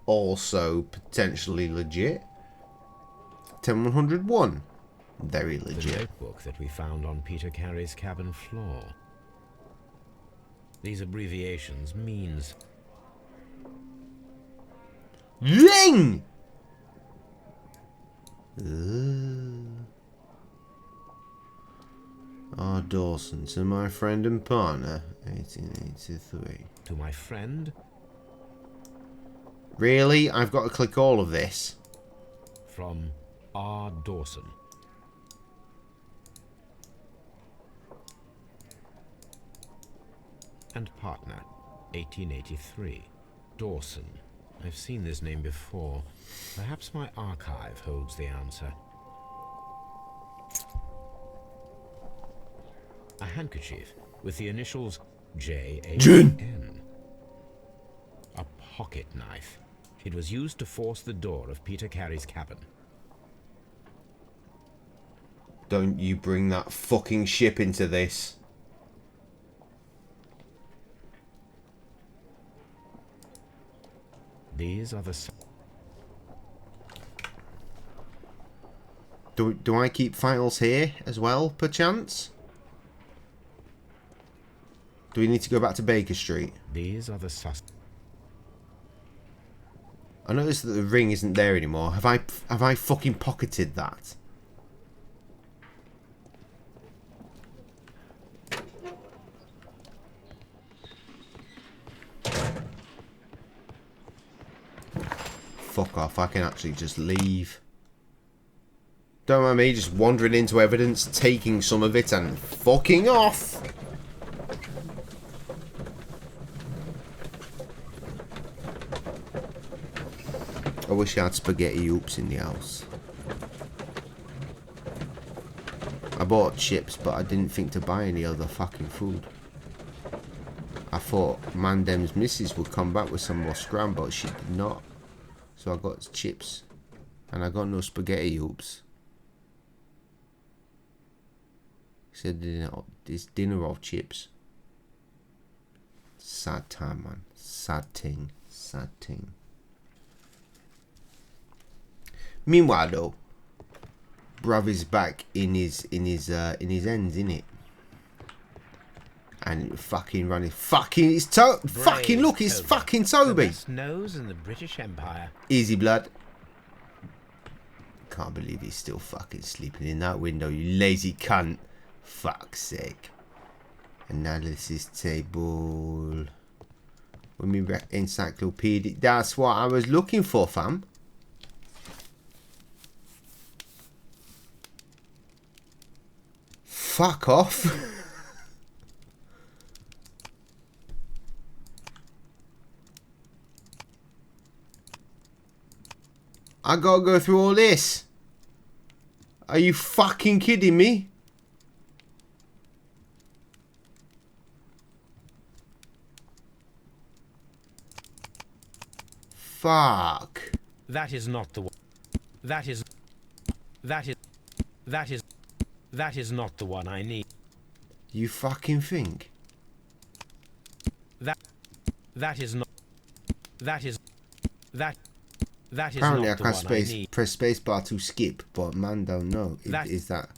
Also potentially legit. 10101. Very legit. The notebook that we found on Peter Carey's cabin floor. These abbreviations means... Ring! R. Dawson, to my friend and partner, 1883. To my friend? Really? I've got to click all of this? From R. Dawson. And partner, 1883. Dawson. I've seen this name before. Perhaps my archive holds the answer. A handkerchief with the initials J-A-N. A pocket knife. It was used to force the door of Peter Carey's cabin. Don't you bring that fucking ship into this. These are the... Do I keep files here as well, perchance? Do we need to go back to Baker Street? These are the suspects. I noticed that the ring isn't there anymore. Have I fucking pocketed that? Fuck off, I can actually just leave. Don't mind me just wandering into evidence, taking some of it and fucking off. I wish I had spaghetti hoops in the house. I bought chips, but I didn't think to buy any other fucking food. I thought Mandem's missus would come back with some more scram, but she did not. So I got chips. And I got no spaghetti hoops. He said this dinner of chips. Sad time, man. Sad ting. Sad ting. Meanwhile, though, bruv is back in his ends, innit? And fucking running, fucking, it's fucking look, it's fucking Toby. The best nose in the British Empire. Easy blood. Can't believe he's still fucking sleeping in that window, you lazy cunt. Fuck's sake. Analysis table. When we encyclopedic, that's what I was looking for, fam. Fuck off. I gotta go through all this. Are you fucking kidding me? Fuck. That is not the one. That is not the one I need. You fucking think? That is not Apparently I the can't one I need. press spacebar to skip, but man don't know. Is that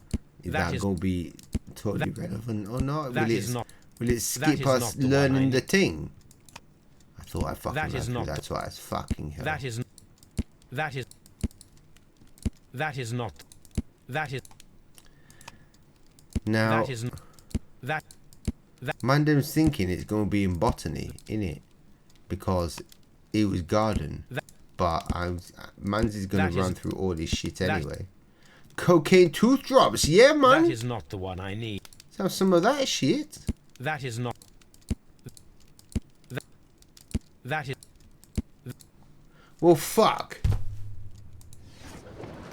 gonna be totally relevant or not? Will it skip us learning the thing? I thought I fucking read through that's why it's fucking hell. Now Mandem's thinking it's gonna be in botany, innit? Because it was garden. But Mans is gonna run through all this shit anyway. Cocaine tooth drops, yeah, man. That is not the one I need. Let's have some of that shit. That is not. That is. Well, fuck.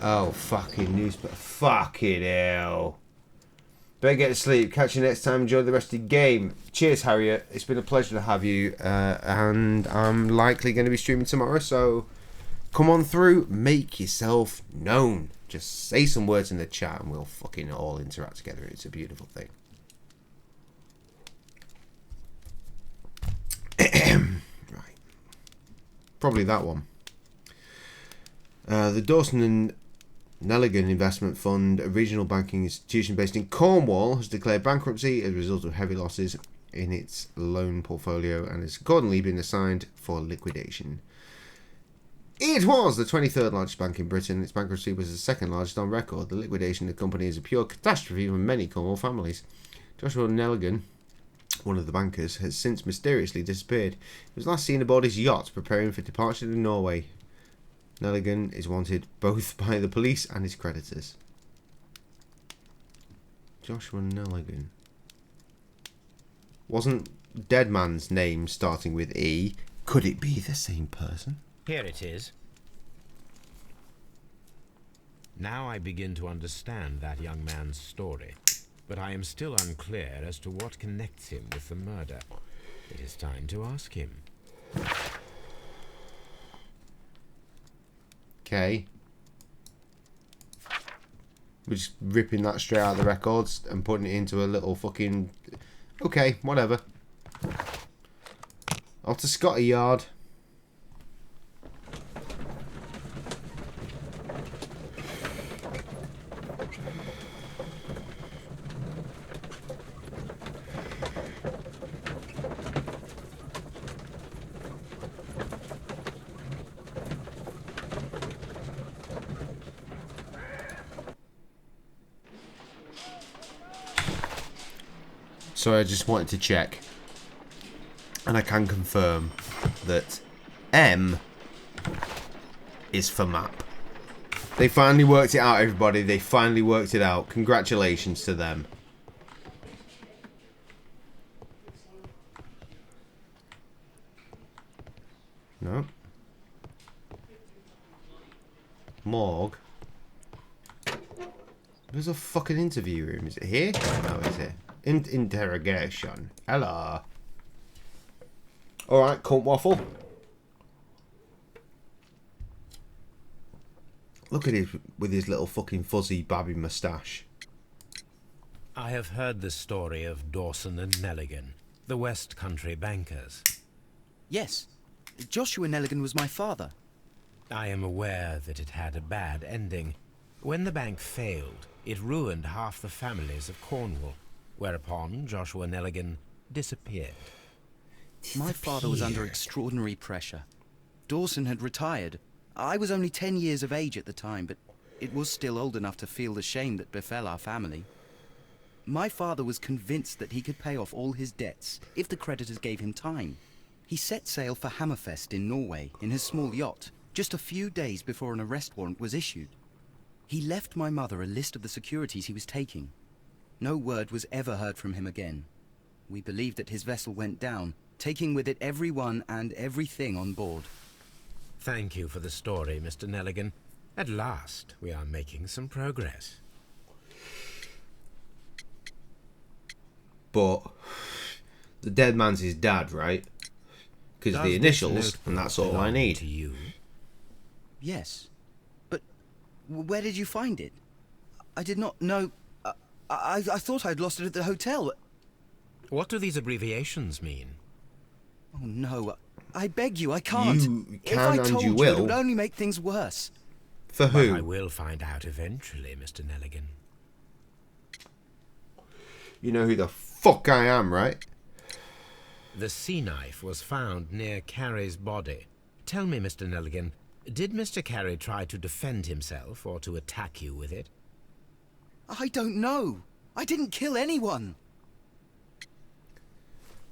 Oh, fucking newspaper. Fucking hell. Better get to sleep. Catch you next time. Enjoy the rest of the game. Cheers, Harriet. It's been a pleasure to have you. And I'm likely going to be streaming tomorrow, so come on through. Make yourself known. Just say some words in the chat and we'll fucking all interact together. It's a beautiful thing. Right. Probably that one. The Dawson and Nelligan Investment Fund, a regional banking institution based in Cornwall, has declared bankruptcy as a result of heavy losses in its loan portfolio and has accordingly been assigned for liquidation. It was the 23rd largest bank in Britain. Its bankruptcy was the second largest on record. The liquidation of the company is a pure catastrophe for many Cornwall families. Joshua Nelligan, one of the bankers, has since mysteriously disappeared. He was last seen aboard his yacht preparing for departure to Norway. Nelligan is wanted both by the police and his creditors. Joshua Nelligan. Wasn't Dead Man's name starting with E? Could it be the same person? Here it is. Now I begin to understand that young man's story, but I am still unclear as to what connects him with the murder. It is time to ask him. Okay. We're just ripping that straight out of the records and putting it into a little fucking... Okay, whatever. Off to Scotty Yard. So I just wanted to check, and I can confirm that M is for map. They finally worked it out, everybody. They finally worked it out. Congratulations to them. No. Morgue. There's a fucking interview room. Is it here? No, is it? Interrogation. Hello. Alright, cunt waffle. Look at him with his little fucking fuzzy babby moustache. I have heard the story of Dawson and Nelligan, the West Country bankers. Yes. Joshua Nelligan was my father. I am aware that it had a bad ending. When the bank failed, it ruined half the families of Cornwall. Whereupon Joshua Nelligan disappeared. My father was under extraordinary pressure. Dawson had retired. I was only 10 years of age at the time, but it was still old enough to feel the shame that befell our family. My father was convinced that he could pay off all his debts if the creditors gave him time. He set sail for Hammerfest in Norway in his small yacht, just a few days before an arrest warrant was issued. He left my mother a list of the securities he was taking. No word was ever heard from him again. We believe that his vessel went down, taking with it everyone and everything on board. Thank you for the story, Mr. Nelligan. At last, we are making some progress. But the dead man's his dad, right? Because the initials, and that's all I need. To you? Yes, but Where did you find it? I did not know... I thought I'd lost it at the hotel. What do these abbreviations mean? Oh, no. I beg you, I can't. You If can I and told you it will. would only make things worse. For But who? I will find out eventually, Mr. Nelligan. You know who the fuck I am, right? The sea knife was found near Carey's body. Tell me, Mr. Nelligan, did Mr. Carey try to defend himself or to attack you with it? I don't know. I didn't kill anyone.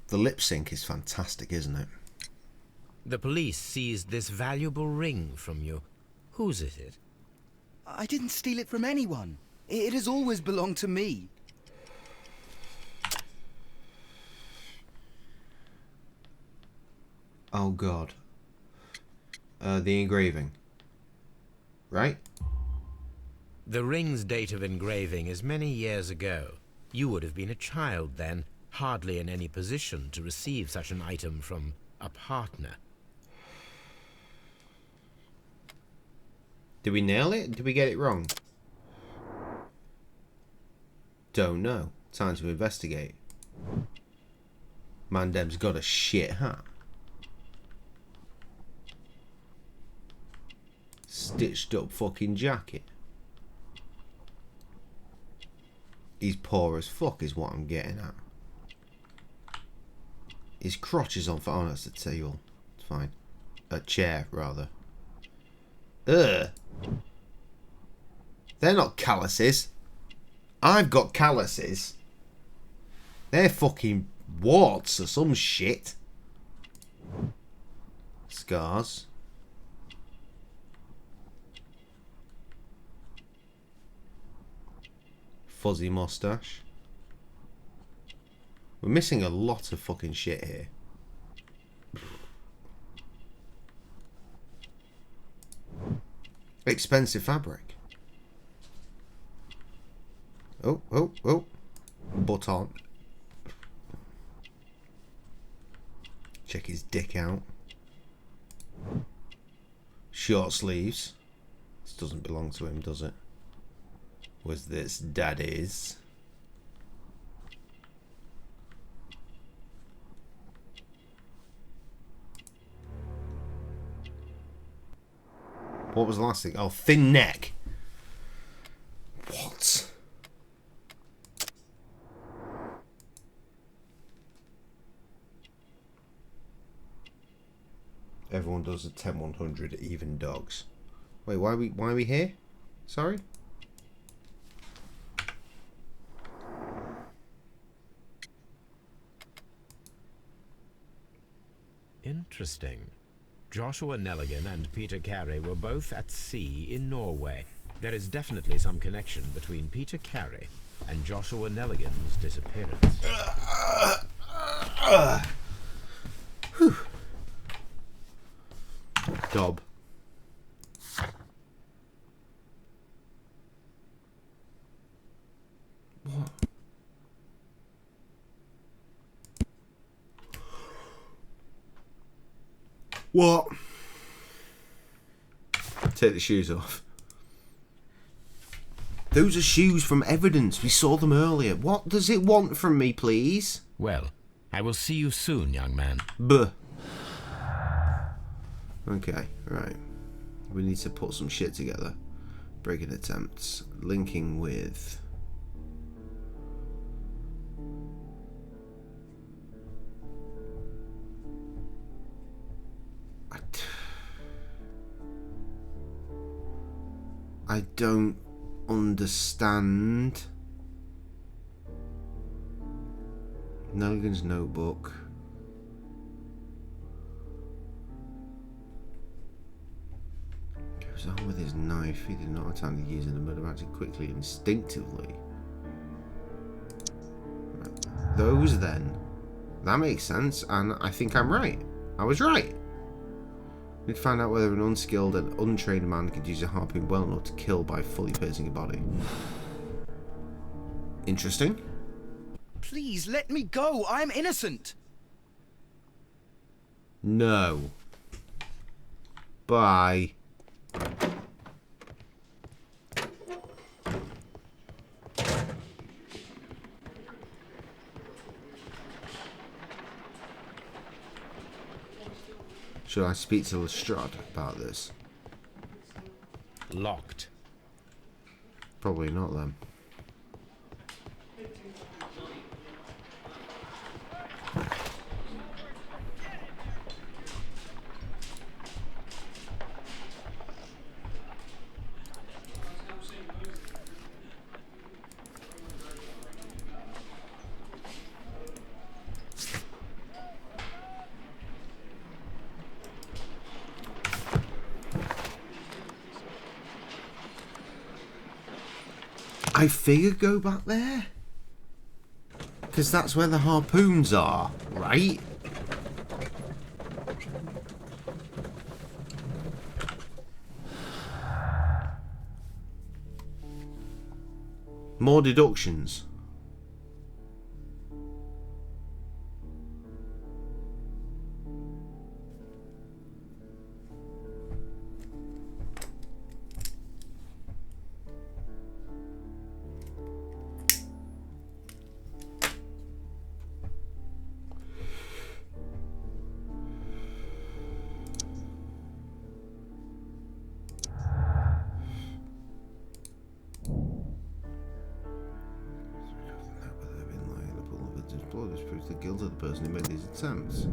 The lip sync is fantastic, isn't it? The police seized this valuable ring from you. Whose is it? I didn't steal it from anyone. It has always belonged to me. Oh god. The engraving. Right? The ring's date of engraving is many years ago. You would have been a child then, hardly in any position to receive such an item from a partner. Did we nail it? Did we get it wrong? Don't know. Time to investigate. Mandem's got a shit hat. Stitched up fucking jacket. He's poor as fuck is what I'm getting at. His crotch is on fire. Oh, that's a table. It's fine. A chair, rather. Ugh. They're not calluses. I've got calluses. They're fucking warts or some shit. Scars. Fuzzy mustache. We're missing a lot of fucking shit here. Expensive fabric. Oh, oh, oh. Butt on. Check his dick out. Short sleeves. This doesn't belong to him, does it? Was this daddy's? What was the last thing? Oh, thin neck. What? Everyone does a 10-100 even dogs. Wait, why are we here? Sorry? Interesting. Joshua Nelligan and Peter Carey were both at sea in Norway. There is definitely some connection between Peter Carey and Joshua Nelligan's disappearance. Dob. What? What? Take the shoes off. Those are shoes from evidence. We saw them earlier. What does it want from me, please? Well, I will see you soon, young man. Buh. Okay, right. We need to put some shit together. Breaking attempts. Linking with... I don't understand. Nelligan's notebook. Goes on with his knife. He did not have time to use it, but acted quickly, instinctively. Right. Those then. That makes sense, and I think I'm right. I was right. We'd find out whether an unskilled and untrained man could use a harpoon well enough to kill by fully piercing a body. Interesting. Please, let me go. I'm innocent. No. Bye. Should I speak to Lestrade about this? Locked. Probably not then. I figured go back there. Because that's where the harpoons are, right? More deductions. This proves the guilt of the person who made these attempts.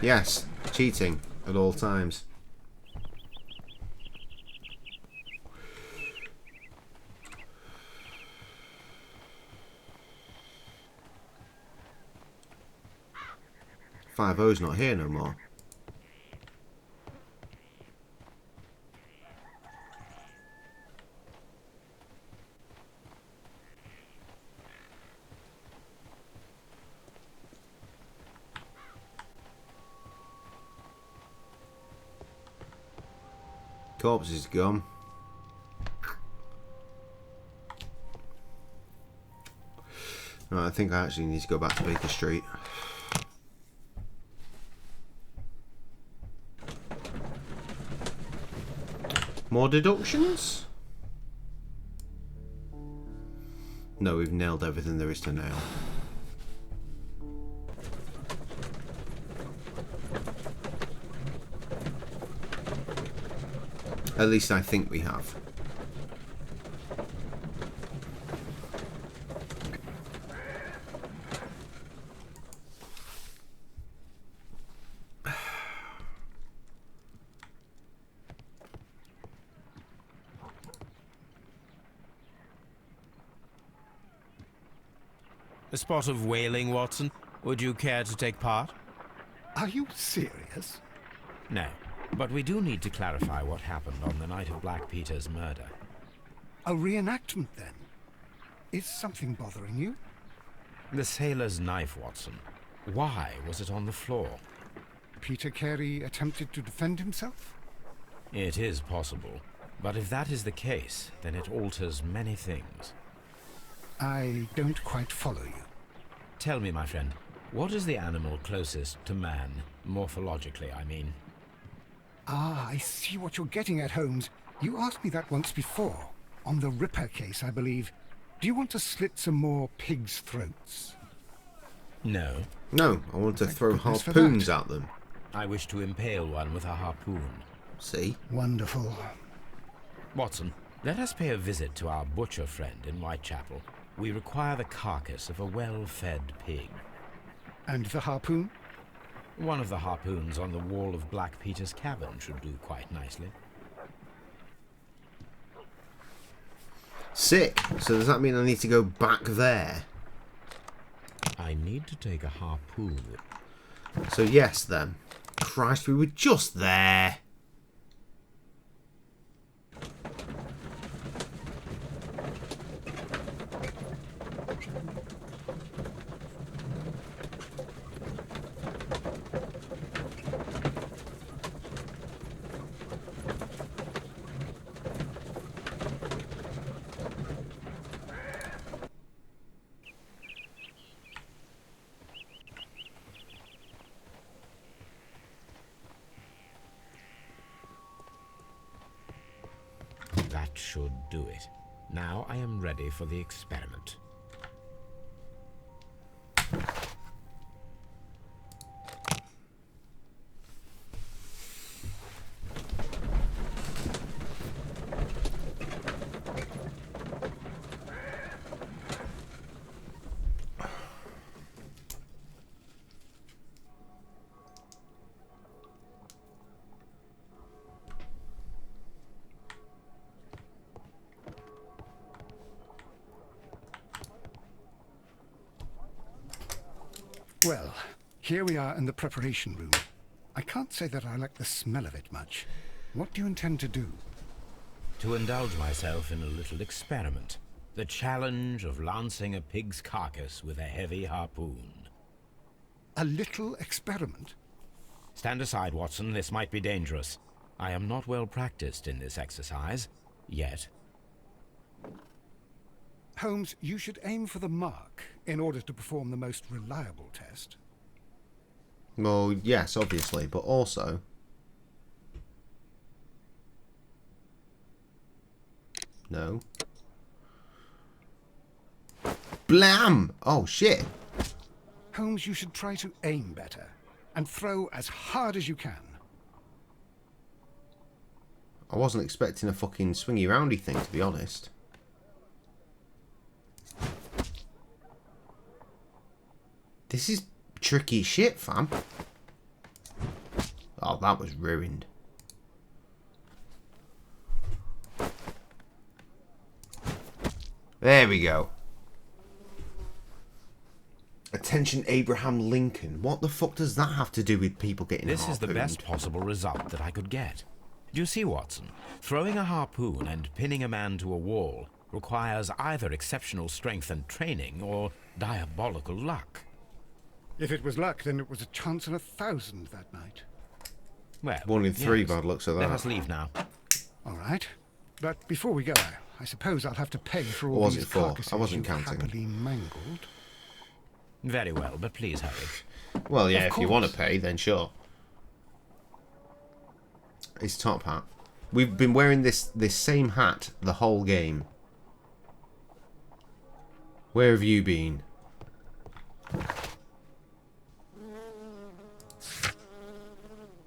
Yes, cheating at all times. Five O's not here no more. Corpse is gone. Right, I think I actually need to go back to Baker Street. More deductions? No, we've nailed everything there is to nail. At least I think we have. A spot of whaling, Watson. Would you care to take part? Are you serious? No, but we do need to clarify what happened on the night of Black Peter's murder. A reenactment, then? Is something bothering you? The sailor's knife, Watson. Why was it on the floor? Peter Carey attempted to defend himself? It is possible. But if that is the case, then it alters many things. I don't quite follow you. Tell me, my friend, what is the animal closest to man, morphologically, I mean? Ah, I see what you're getting at, Holmes. You asked me that once before. On the Ripper case, I believe. Do you want to slit some more pigs' throats? No. No, I want to throw harpoons at them. I wish to impale one with a harpoon. See? Wonderful. Watson, let us pay a visit to our butcher friend in Whitechapel. We require the carcass of a well-fed pig. And the harpoon? One of the harpoons on the wall of Black Peter's cabin should do quite nicely. Sick. So does that mean I need to go back there? I need to take a harpoon. So yes, then. Christ, we were just there. That should do it. Now I am ready for the experiment. Well, here we are in the preparation room. I can't say that I like the smell of it much. What do you intend to do? To indulge myself in a little experiment. The challenge of lancing a pig's carcass with a heavy harpoon. A little experiment? Stand aside, Watson. This might be dangerous. I am not well practiced in this exercise. Yet. Holmes, you should aim for the mark in order to perform the most reliable test. Well, yes, obviously, but also... No. Blam! Oh, shit. Holmes, you should try to aim better and throw as hard as you can. I wasn't expecting a fucking swingy roundy thing, to be honest. This is tricky shit, fam. Oh, that was ruined. There we go. Attention, Abraham Lincoln. What the fuck does that have to do with people getting harpooned? This is the best possible result that I could get. Do you see, Watson? Throwing a harpoon and pinning a man to a wall requires either exceptional strength and training or diabolical luck. If it was luck, then it was a chance in 1,000 that night. Well, 1 in 3 yes. bad looks at that. Let us leave now. All right. But before we go, I suppose I'll have to pay for all What was these it for? carcasses I wasn't you've counting. happily mangled. Very well, but please hurry. Well, yeah, Of if you want to course. pay, then sure. His top hat. We've been wearing this same hat the whole game. Where have you been?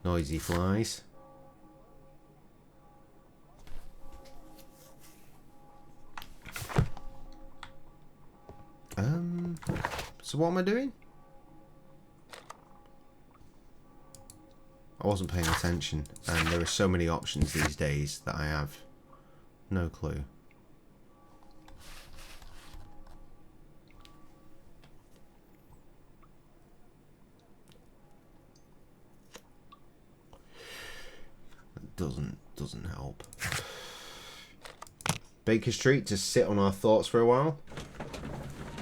Noisy flies. So what am I doing? I wasn't paying attention, and there are so many options these days that I have no clue. It doesn't help. Baker Street to sit on our thoughts for a while.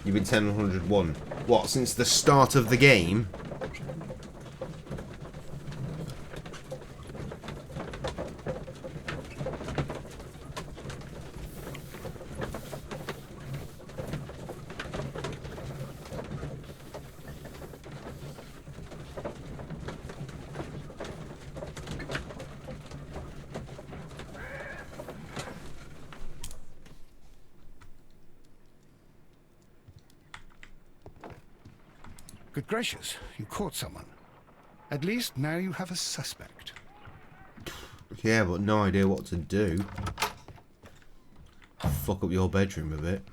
You've been 10-101. What, since the start of the game? Good gracious, you caught someone. At least now you have a suspect. Yeah, but no idea what to do. Fuck up your bedroom a bit.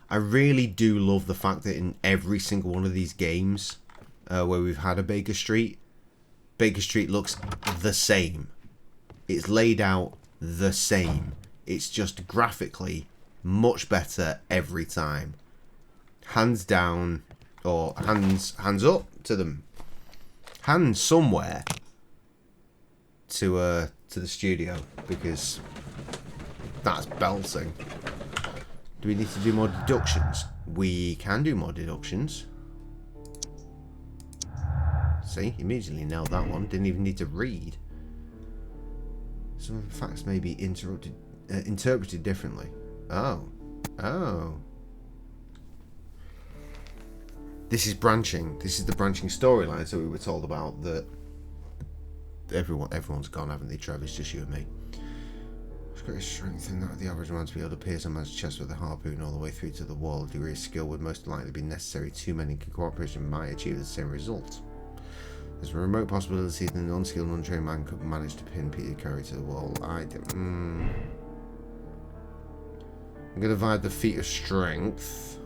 I really do love the fact that in every single one of these games where we've had a Baker Street looks the same. It's laid out the same. It's just graphically much better every time. Hands down, or hands up to them. Hands somewhere to the studio, because that's belting. Do we need to do more deductions? We can do more deductions. See, immediately nailed that one. Didn't even need to read. Some facts may be interpreted differently. Oh. This is branching. This is the branching storylines that we were told about, that everyone's gone, haven't they, Trev? It's just you and me. It's great strength in that the average man to be able to pierce a man's chest with a harpoon all the way through to the wall. A degree of skill would most likely be necessary. Two men in cooperation might achieve the same result. There's a remote possibility that an unskilled and untrained man could manage to pin Peter Carey to the wall. I'm going to vibe the feat of strength.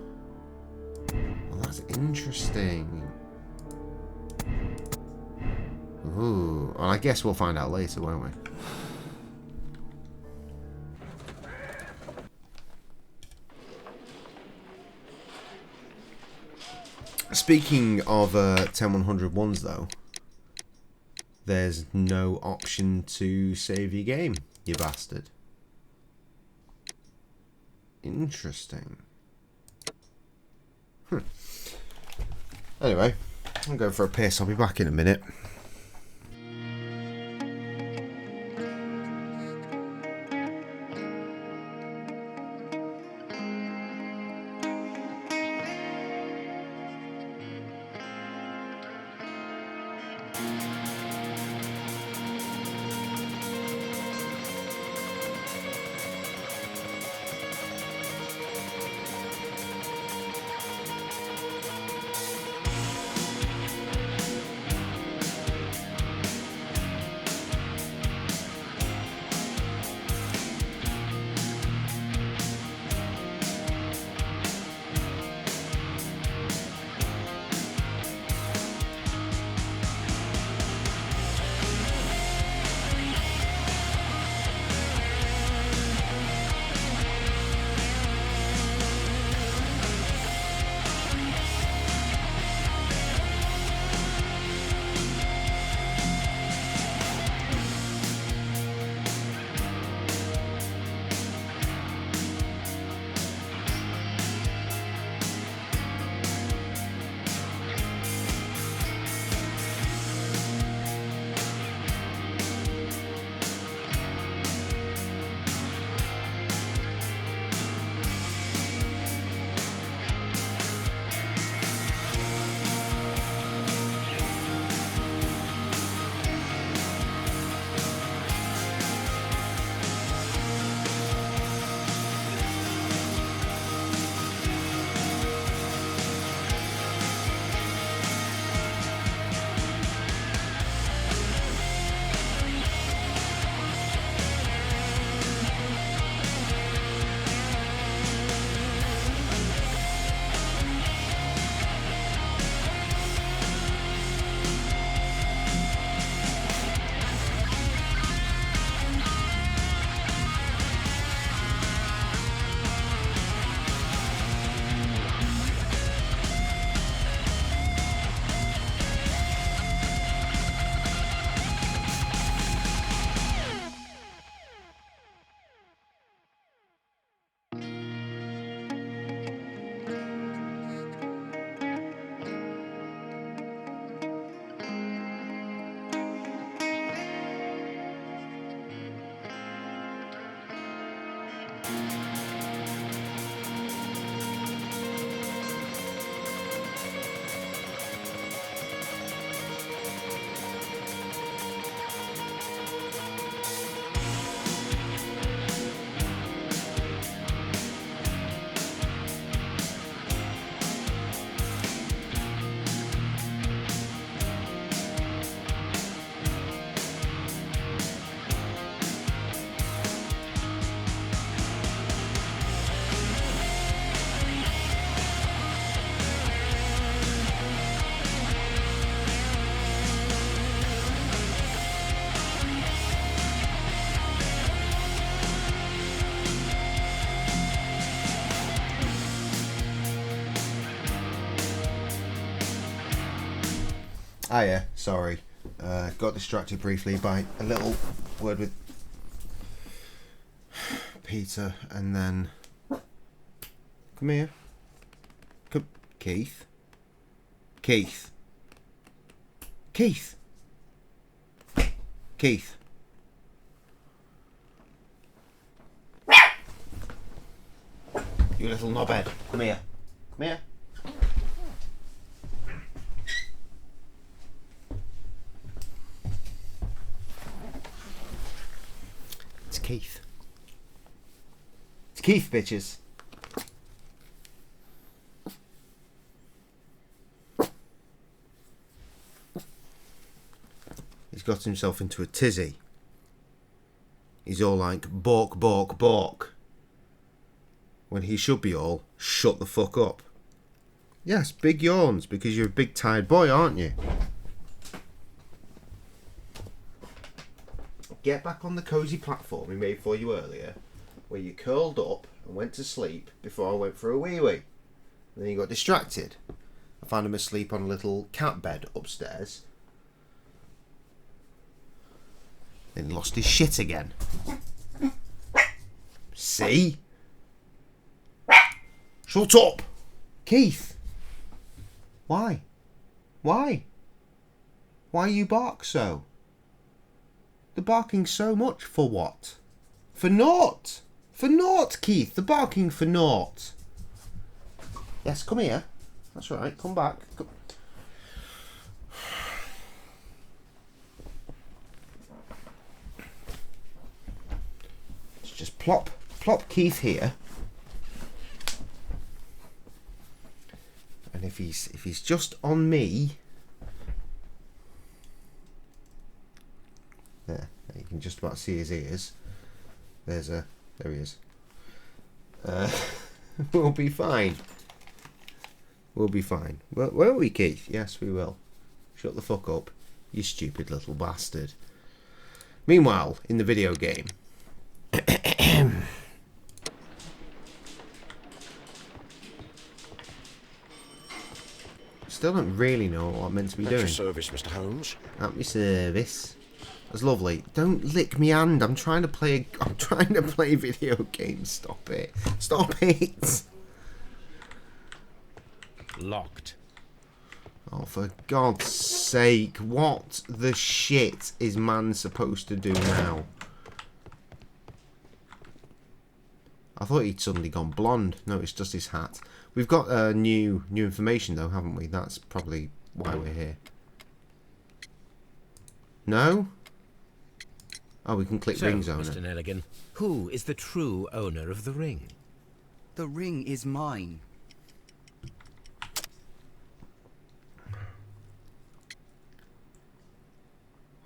Well, that's interesting. Ooh, well, I guess we'll find out later, won't we? Speaking of 10-100 ones, though, there's no option to save your game, you bastard. Interesting. Anyway, I'm going for a piss. I'll be back in a minute. Ah yeah, sorry. Got distracted briefly by a little word with Peter, and then... Come here. Come... Keith? Keith? Keith? Keith? You little knobhead. Come here. Come here. Keith. It's Keith, bitches. He's got himself into a tizzy. He's all like, balk, balk, balk. When he should be all, shut the fuck up. Yes, big yawns, because you're a big tired boy, aren't you? Get back on the cosy platform we made for you earlier, where you curled up and went to sleep before I went for a wee-wee. And then you got distracted. I found him asleep on a little cat bed upstairs. Then lost his shit again. See? Shut up! Keith! Why? Why? Why you bark so? The barking so much for what? For naught! For naught, Keith! The barking for naught! Yes, come here. That's right, come back. Come. Let's just plop Keith here. And if he's just on me, there you can just about see his ears. There he is. We'll be fine. We'll be fine. Won't we, Keith? Yes, we will. Shut the fuck up, you stupid little bastard. Meanwhile, in the video game. Still don't really know what I'm meant to be doing. At your service, Mr. Holmes. At my service. That's lovely. Don't lick me hand. I'm trying to play video games. Stop it. Stop it. Locked. Oh, for God's sake. What the shit is man supposed to do now? I thought he'd suddenly gone blonde. No, it's just his hat. We've got new information though, haven't we? That's probably why we're here. No? Oh, we can click So, ring's owner. Mr. Nelligan, who is the true owner of the ring? The ring is mine.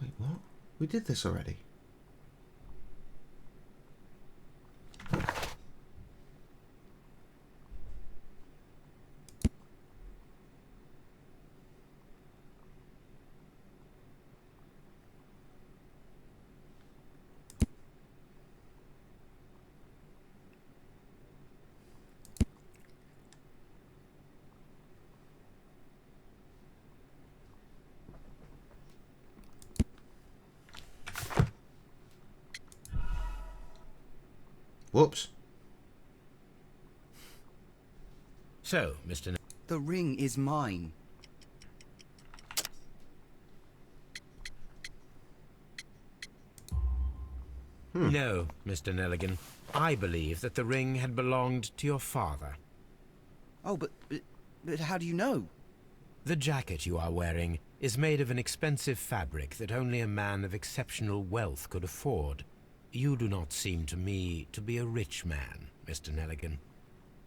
Wait, what? We did this already. Whoops. So, Mr. The ring is mine. No, Mr. Nelligan. I believe that the ring had belonged to your father. Oh, but how do you know? The jacket you are wearing is made of an expensive fabric that only a man of exceptional wealth could afford. You do not seem to me to be a rich man, Mr. Nelligan.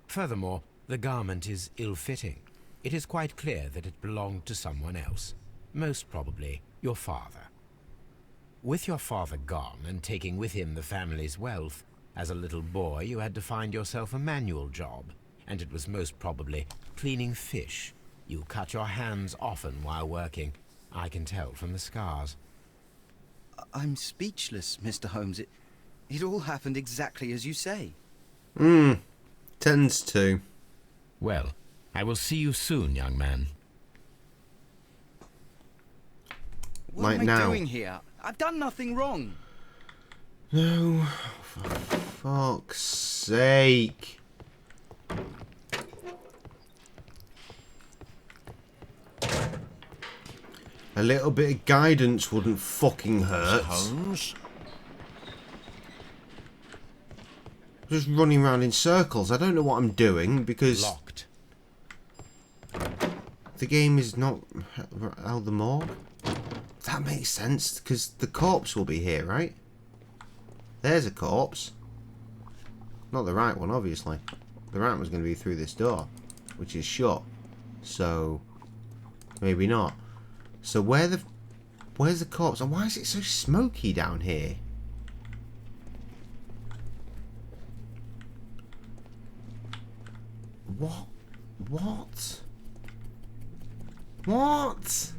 Furthermore, the garment is ill-fitting. It is quite clear that it belonged to someone else, most probably your father. With your father gone and taking with him the family's wealth, as a little boy you had to find yourself a manual job, and it was most probably cleaning fish. You cut your hands often while working. I can tell from the scars. I'm speechless, Mr. Holmes. It all happened exactly as you say. Tends to. Well, I will see you soon, young man. What Like am I now. doing here? I've done nothing wrong. No, for fuck's sake. A little bit of guidance wouldn't fucking hurt. Holmes? Just running around in circles. I don't know what I'm doing because Locked. the game is not out the morgue. That makes sense because the corpse will be here, right? There's a corpse. Not the right one, obviously. The right one's going to be through this door, which is shut. So, maybe not. So where's the corpse? And why is it so smoky down here? What? What? What?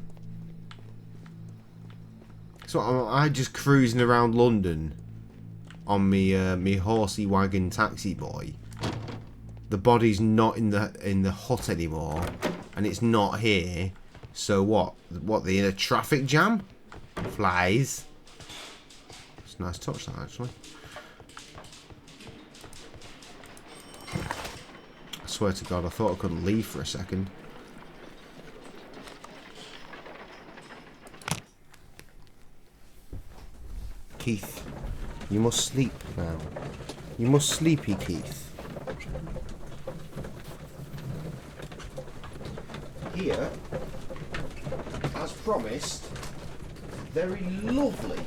So I just cruising around London on me horsey wagon taxi boy. The body's not in the hut anymore, and it's not here. So what? What, they in a traffic jam? Flies. It's a nice touch, that, actually. I swear to God, I thought I couldn't leave for a second. Keith, you must sleep now. You must sleepy, Keith. Here, as promised, very lovely,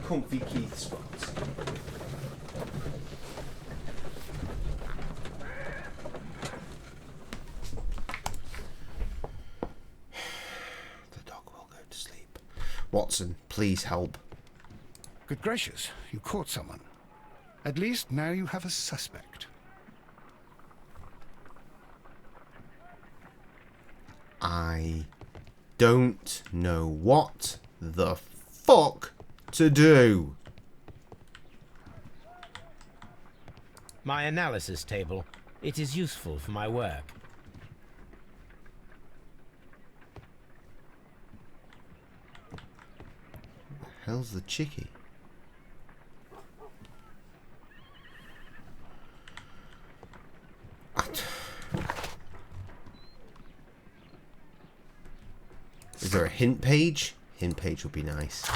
comfy Keith spots. The dog will go to sleep. Watson, please help. Good gracious, you caught someone. At least now you have a suspect. I don't know what the fuck to do. My analysis table. It is useful for my work. The hell's the chickie? Is there a hint page? Hint page would be nice.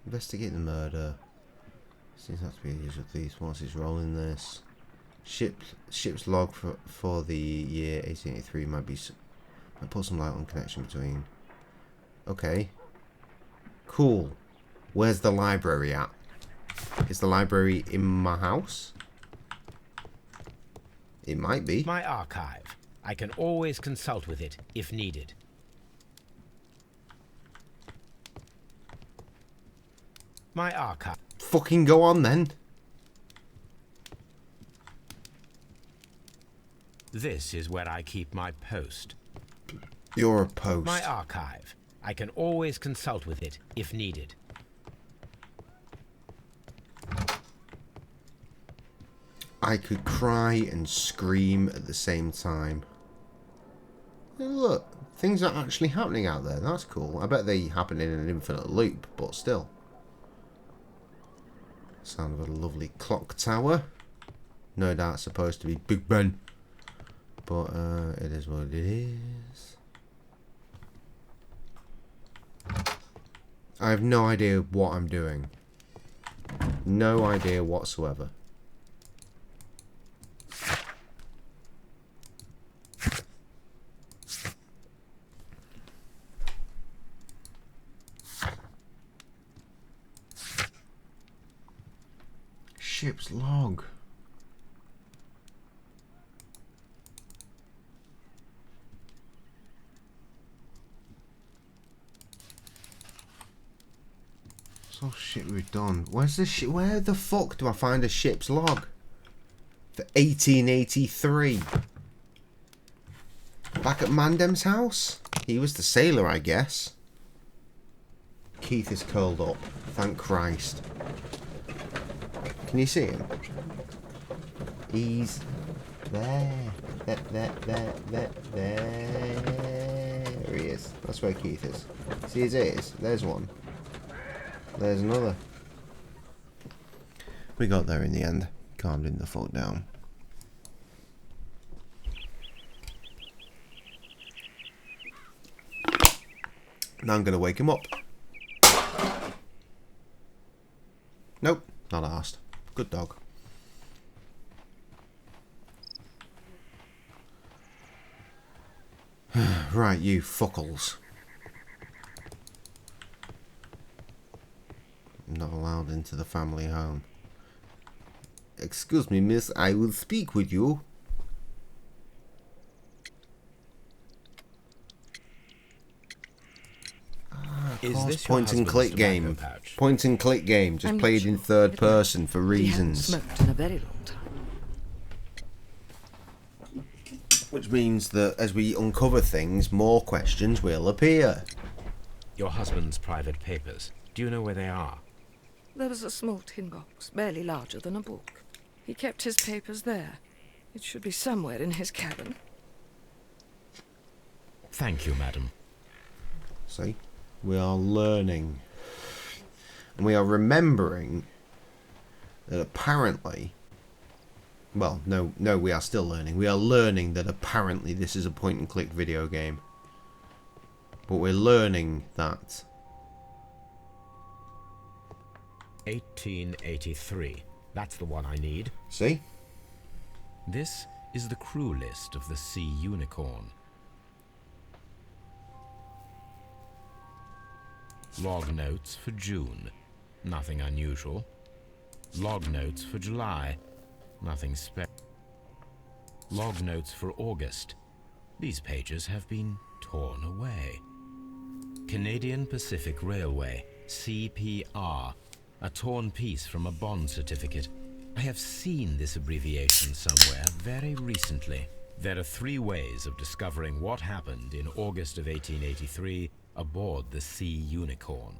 Investigate the murder. Seems to have to be a use of these. What's his role in this? Ship's log for the year 1883 might put some light on connection between. Okay. Cool. Where's the library at? Is the library in my house? It might be. My archive. I can always consult with it if needed. My archive. Fucking go on then. This is where I keep my post. You're a post. My archive. I can always consult with it if needed. I could cry and scream at the same time. Look, things are actually happening out there. That's cool. I bet they happen in an infinite loop, but still. Sound of a lovely clock tower. No doubt it's supposed to be Big Ben. But it is what it is. I have no idea what I'm doing. No idea whatsoever. Ship's log. So shit we've done. Where's the ship? Where the fuck do I find a ship's log? For 1883. Back at Mandem's house? He was the sailor, I guess. Keith is curled up. Thank Christ. Can you see him? He's there. There he is. That's where Keith is. See his ears? There's one. There's another. We got there in the end. Calmed him the fuck down. Now I'm going to wake him up. Nope, not asked. Good dog. Right, you fuckles. I'm not allowed into the family home. Excuse me, miss, I will speak with you. Is this point and click game? Point and click game, just played in third person for reasons. Smoked in a very long time. Which means that as we uncover things, more questions will appear. Your husband's private papers. Do you know where they are? There was a small tin box, barely larger than a book. He kept his papers there. It should be somewhere in his cabin. Thank you, madam. See? We are learning. And we are remembering that apparently... Well, no, we are still learning. We are learning that apparently this is a point-and-click video game. But we're learning that... 1883. That's the one I need. See? This is the crew list of the Sea Unicorn. Log notes for June. Nothing unusual. Log notes for July. Nothing special. Log notes for August. These pages have been torn away. Canadian Pacific Railway, CPR. A torn piece from a bond certificate. I have seen this abbreviation somewhere very recently. There are 3 ways of discovering what happened in August of 1883 aboard the Sea Unicorn.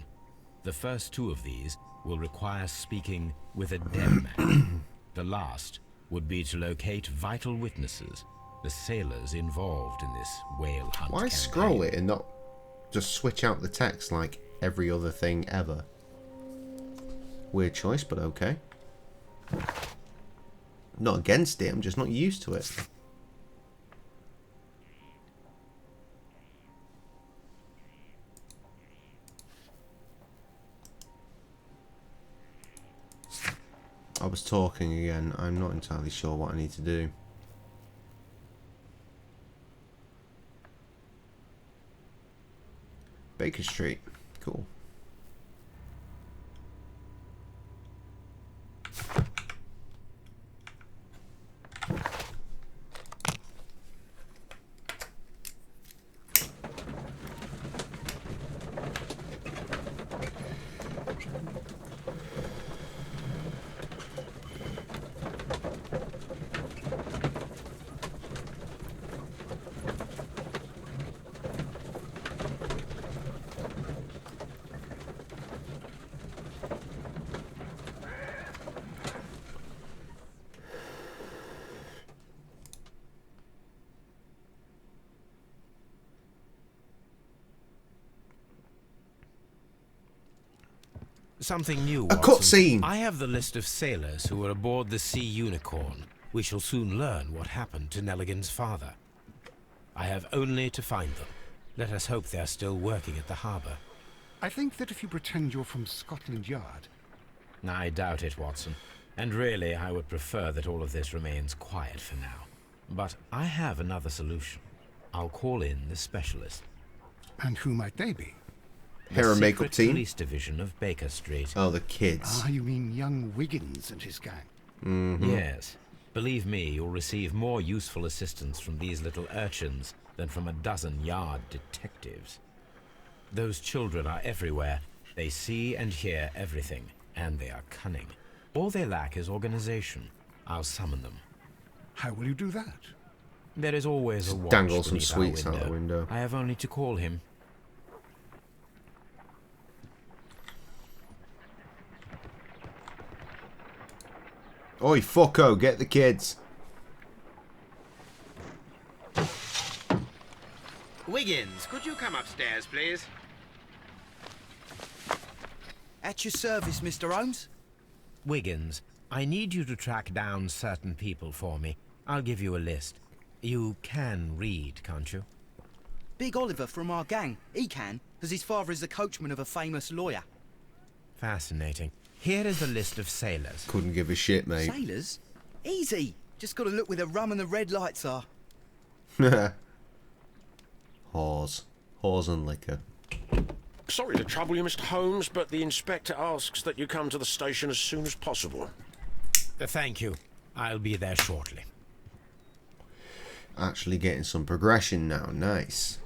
The first 2 of these will require speaking with a dead man. The last would be to locate vital witnesses, the sailors involved in this whale hunt Why campaign. scroll it and not just switch out the text like every other thing ever? Weird choice, but okay. I'm not against it, I'm just not used to it. I was talking again. I'm not entirely sure what I need to do. Baker Street. Cool. Something new, A Watson. cutscene. I have the list of sailors who were aboard the Sea Unicorn. We shall soon learn what happened to Nelligan's father. I have only to find them. Let us hope they are still working at the harbour. I think that if you pretend you're from Scotland Yard... I doubt it, Watson. And really, I would prefer that all of this remains quiet for now. But I have another solution. I'll call in the specialist. And who might they be? Hair and makeup team. Police division of Baker Street. Oh, the kids. Ah, you mean young Wiggins and his gang? Mm-hmm. Yes. Believe me, you'll receive more useful assistance from these little urchins than from a dozen yard detectives. Those children are everywhere. They see and hear everything, and they are cunning. All they lack is organization. I'll summon them. How will you do that? There is always a watch dangle some beneath our sweets out the window. I have only to call him. Oi, fucko, get the kids. Wiggins, could you come upstairs, please? At your service, Mr. Holmes. Wiggins, I need you to track down certain people for me. I'll give you a list. You can read, can't you? Big Oliver from our gang. He can, because his father is the coachman of a famous lawyer. Fascinating. Here is a list of sailors. Couldn't give a shit, mate. Sailors? Easy. Just got to look where the rum and the red lights are. Whores. Whores and liquor. Sorry to trouble you, Mr. Holmes, but the inspector asks that you come to the station as soon as possible. Thank you. I'll be there shortly. Actually getting some progression now. Nice.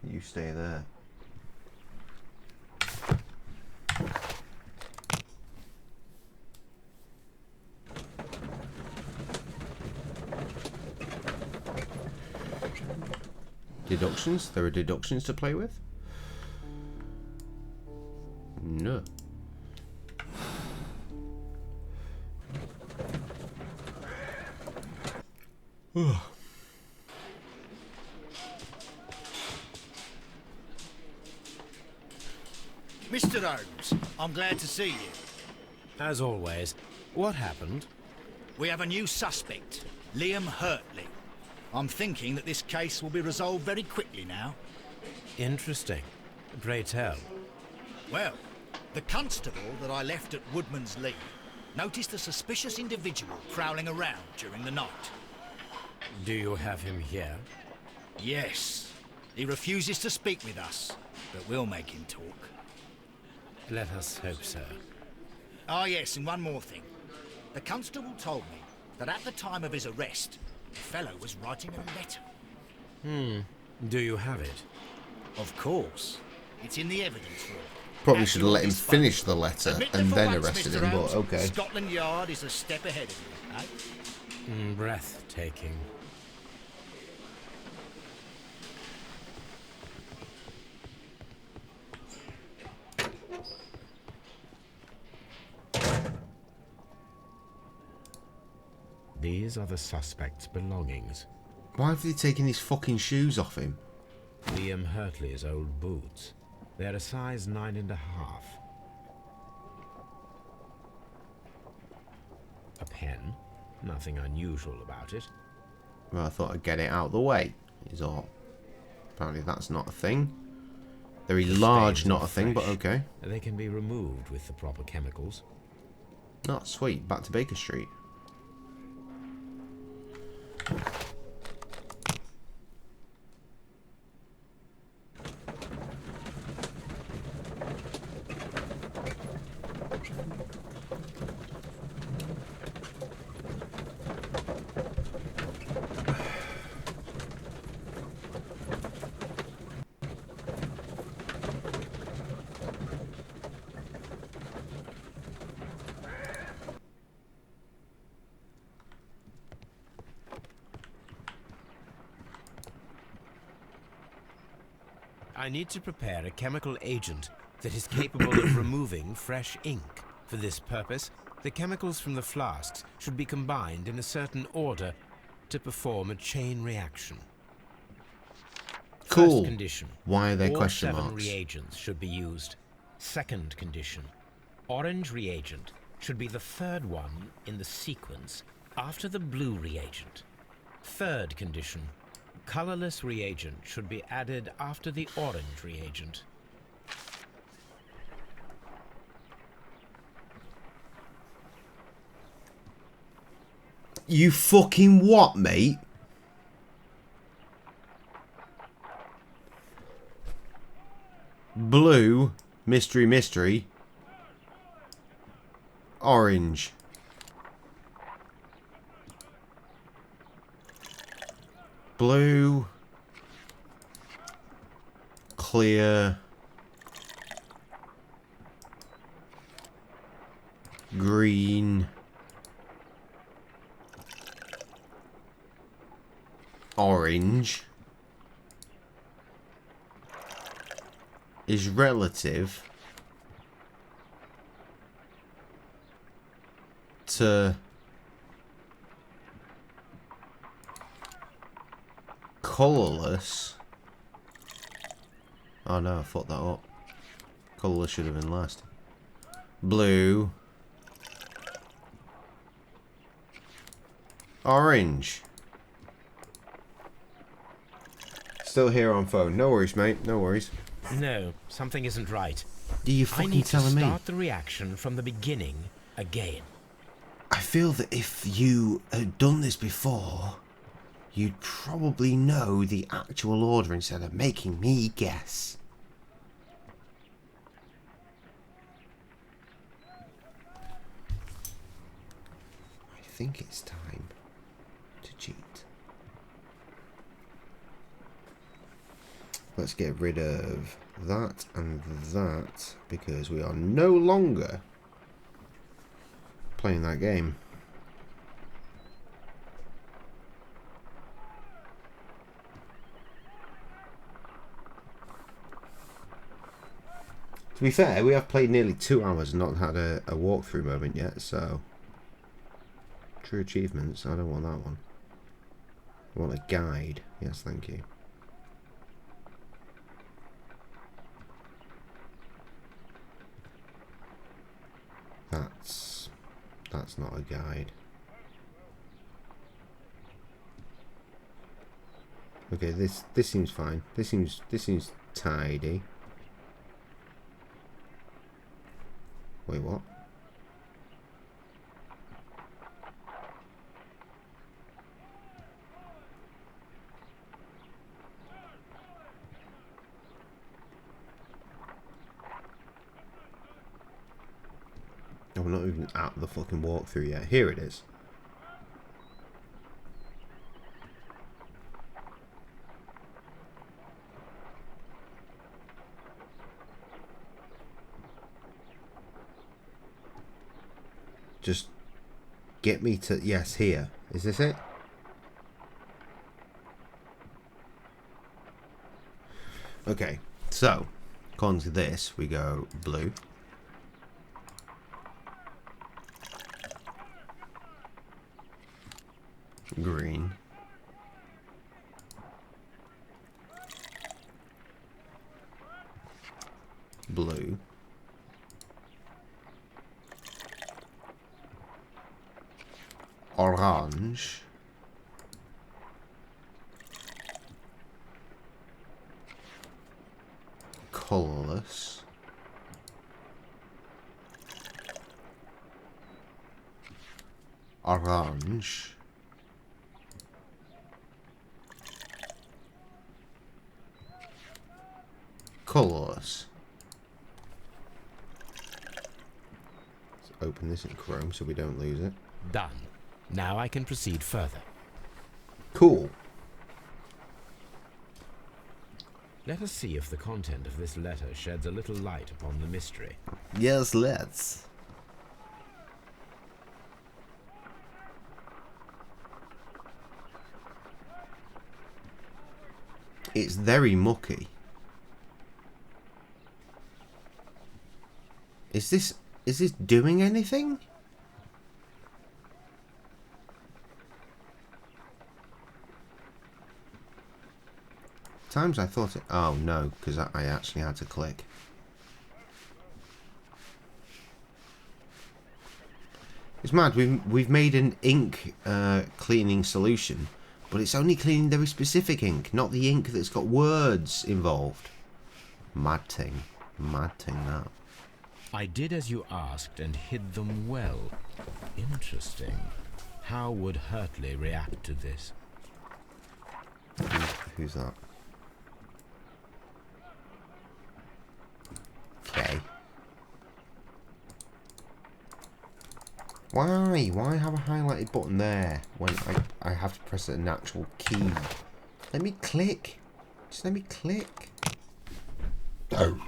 You stay there. Deductions? There are deductions to play with? No. Mr. Holmes, I'm glad to see you. As always. What happened? We have a new suspect, Liam Hurtley. I'm thinking that this case will be resolved very quickly now. Interesting. Pray tell. Well, the constable that I left at Woodman's Lee noticed a suspicious individual prowling around during the night. Do you have him here? Yes. He refuses to speak with us, but we'll make him talk. Let us hope so. Ah, yes, and one more thing. The constable told me that at the time of his arrest, the fellow was writing a letter. Do you have it? Of course. It's in the evidence room. Probably should have let him finish the letter and then arrested him, but okay. Scotland Yard is a step ahead of you, eh? Breathtaking. These are the suspect's belongings. Why have they taken his fucking shoes off him? Liam Hurtley's old boots. They're a size 9.5. A pen. Nothing unusual about it. Well, I thought I'd get it out of the way, is all. Apparently that's not a thing. Very large, not a thing, but okay. They can be removed with the proper chemicals. Oh, sweet. Back to Baker Street. I need to prepare a chemical agent that is capable of removing fresh ink. For this purpose, the chemicals from the flasks should be combined in a certain order to perform a chain reaction. Cool. First condition. Why are there all question 7 marks? reagents should be used. Second condition. Orange reagent should be the third one in the sequence after the blue reagent. Third condition. Colorless reagent should be added after the orange reagent. You fucking what, mate? Blue, mystery, mystery. Orange. Blue. Clear. Green. Orange. Is relative to colourless. Oh no, I fucked that up. Colourless should have been last. Blue. Orange. Still here on phone. No worries, mate. No worries. No, something isn't right. Do you I fucking need to telling me? start the reaction from the beginning again. I feel that if you had done this before, you'd probably know the actual order instead of making me guess. I think it's time to cheat. Let's get rid of that and that because we are no longer playing that game. To be fair, we have played nearly 2 hours and not had a walkthrough moment yet, so... True achievements, I don't want that one. I want a guide. Yes, thank you. That's not a guide. Okay, this seems fine. This seems tidy. Wait, what? Oh, we're not even at the fucking walkthrough yet. Here it is. Just get me to... Yes, here. Is this it? Okay, so according to this, we go blue. Green. Blue. Orange. Colourless. Orange. Colourless. Let's open this in Chrome so we don't lose it. Done. Now I can proceed further. Cool. Let us see if the content of this letter sheds a little light upon the mystery. Yes, let's. It's very mucky. Is this doing anything? Times I thought it... Oh no, because I actually had to click. It's mad. We've made an ink cleaning solution, but it's only cleaning very specific ink, not the ink that's got words involved. Mad thing that. I did as you asked and hid them well. Interesting. How would Hurtley react to this? Who's that? Okay. Why have a highlighted button there when I have to press an actual key? Let me click. Just let me click. Oh.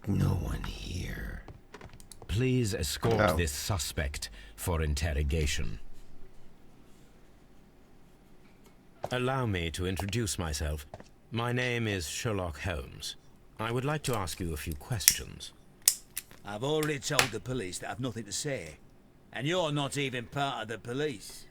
No one here. Please escort this suspect for interrogation. Allow me to introduce myself. My name is Sherlock Holmes. I would like to ask you a few questions. I've already told the police that I've nothing to say. And you're not even part of the police.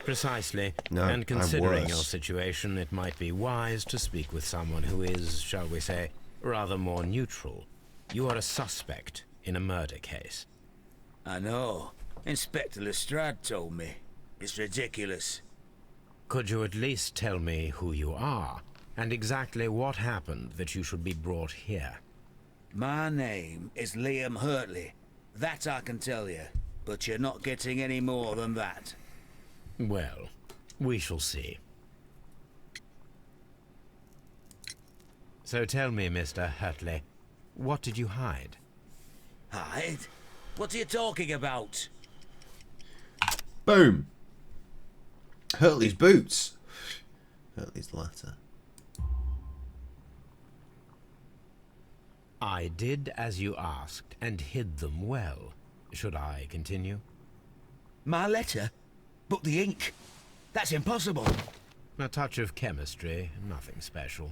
Precisely. No, and considering I'm your worse. situation, it might be wise to speak with someone who is, shall we say, rather more neutral. You are a suspect in a murder case. I know. Inspector Lestrade told me. It's ridiculous. Could you at least tell me who you are, and exactly what happened that you should be brought here? My name is Liam Hurtley. That I can tell you. But you're not getting any more than that. Well, we shall see. So tell me, Mr. Hurtley, what did you hide? Hide? What are you talking about? Boom. Hurtley's boots. Hurtley's letter. I did as you asked, and hid them well. Should I continue? My letter? But the ink? That's impossible. A touch of chemistry, nothing special.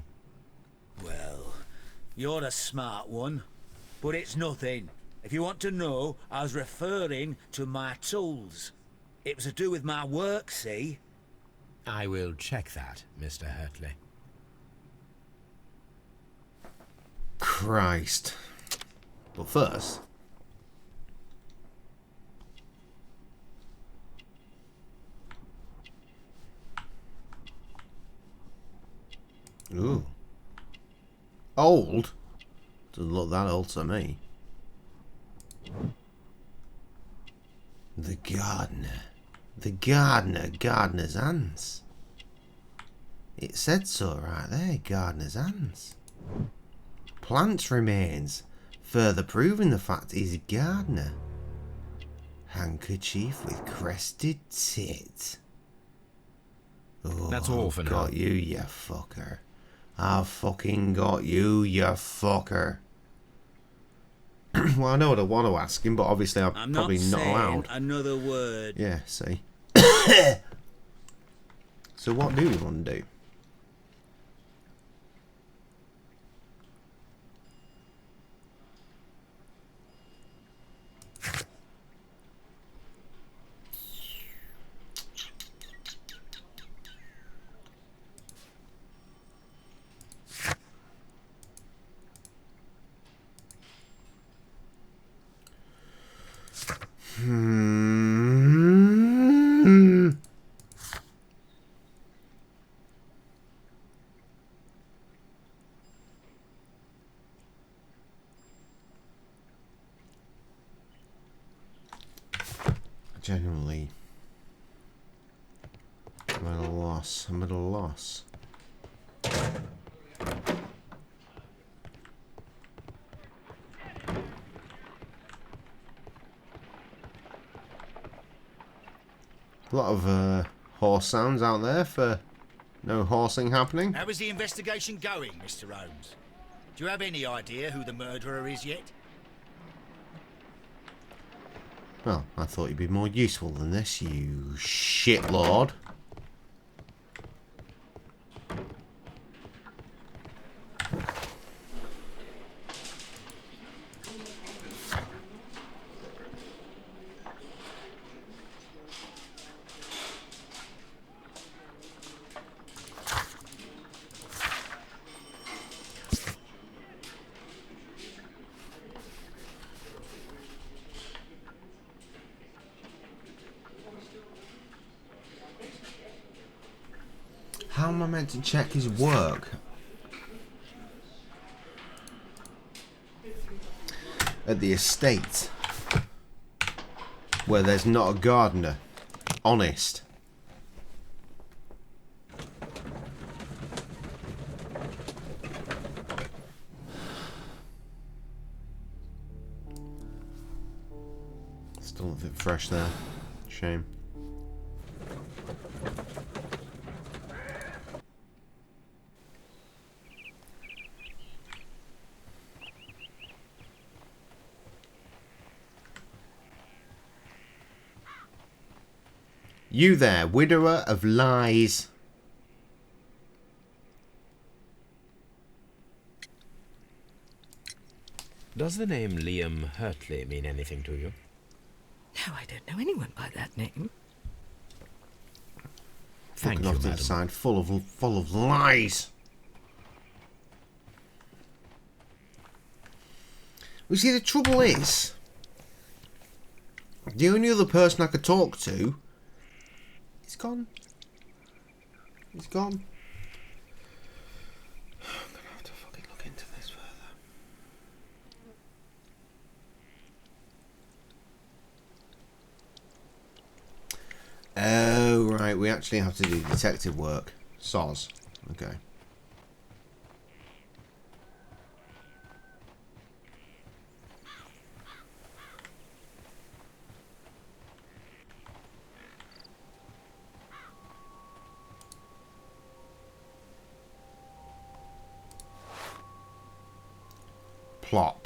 Well, you're a smart one. But it's nothing. If you want to know, I was referring to my tools. It was to do with my work, see? I will check that, Mr. Hurtley. Christ. But first... Ooh. Old? Doesn't look that old to me. The gardener. The gardener. Gardener's hands. It said so right there. Gardener's hands. Plants remains. Further proving the fact he's a gardener. Handkerchief with crested tit. Oh, That's all for now. Got you, you fucker. I fucking got you, you fucker. Well, I know what I want to ask him, but obviously I'm probably not allowed. Another word. Yeah, see. So what do we want to do? Genuinely, I'm at a loss. I'm at a loss. A lot of horse sounds out there for no horsing happening. How is the investigation going, Mr. Holmes? Do you have any idea who the murderer is yet? Well, I thought you'd be more useful than this, you shitlord. How am I meant to check his work? At the estate, where there's not a gardener. Honest. Still nothing fresh there. Shame. You there, widower of lies. Does the name Liam Hurtley mean anything to you? No, I don't know anyone by that name. Thank Looking you, off to the madam. side, full of lies. You see, the trouble is, the only other person I could talk to is gone. He's gone. I'm gonna have to fucking look into this further. Oh, right, we actually have to do detective work. Soz. Okay. Plop.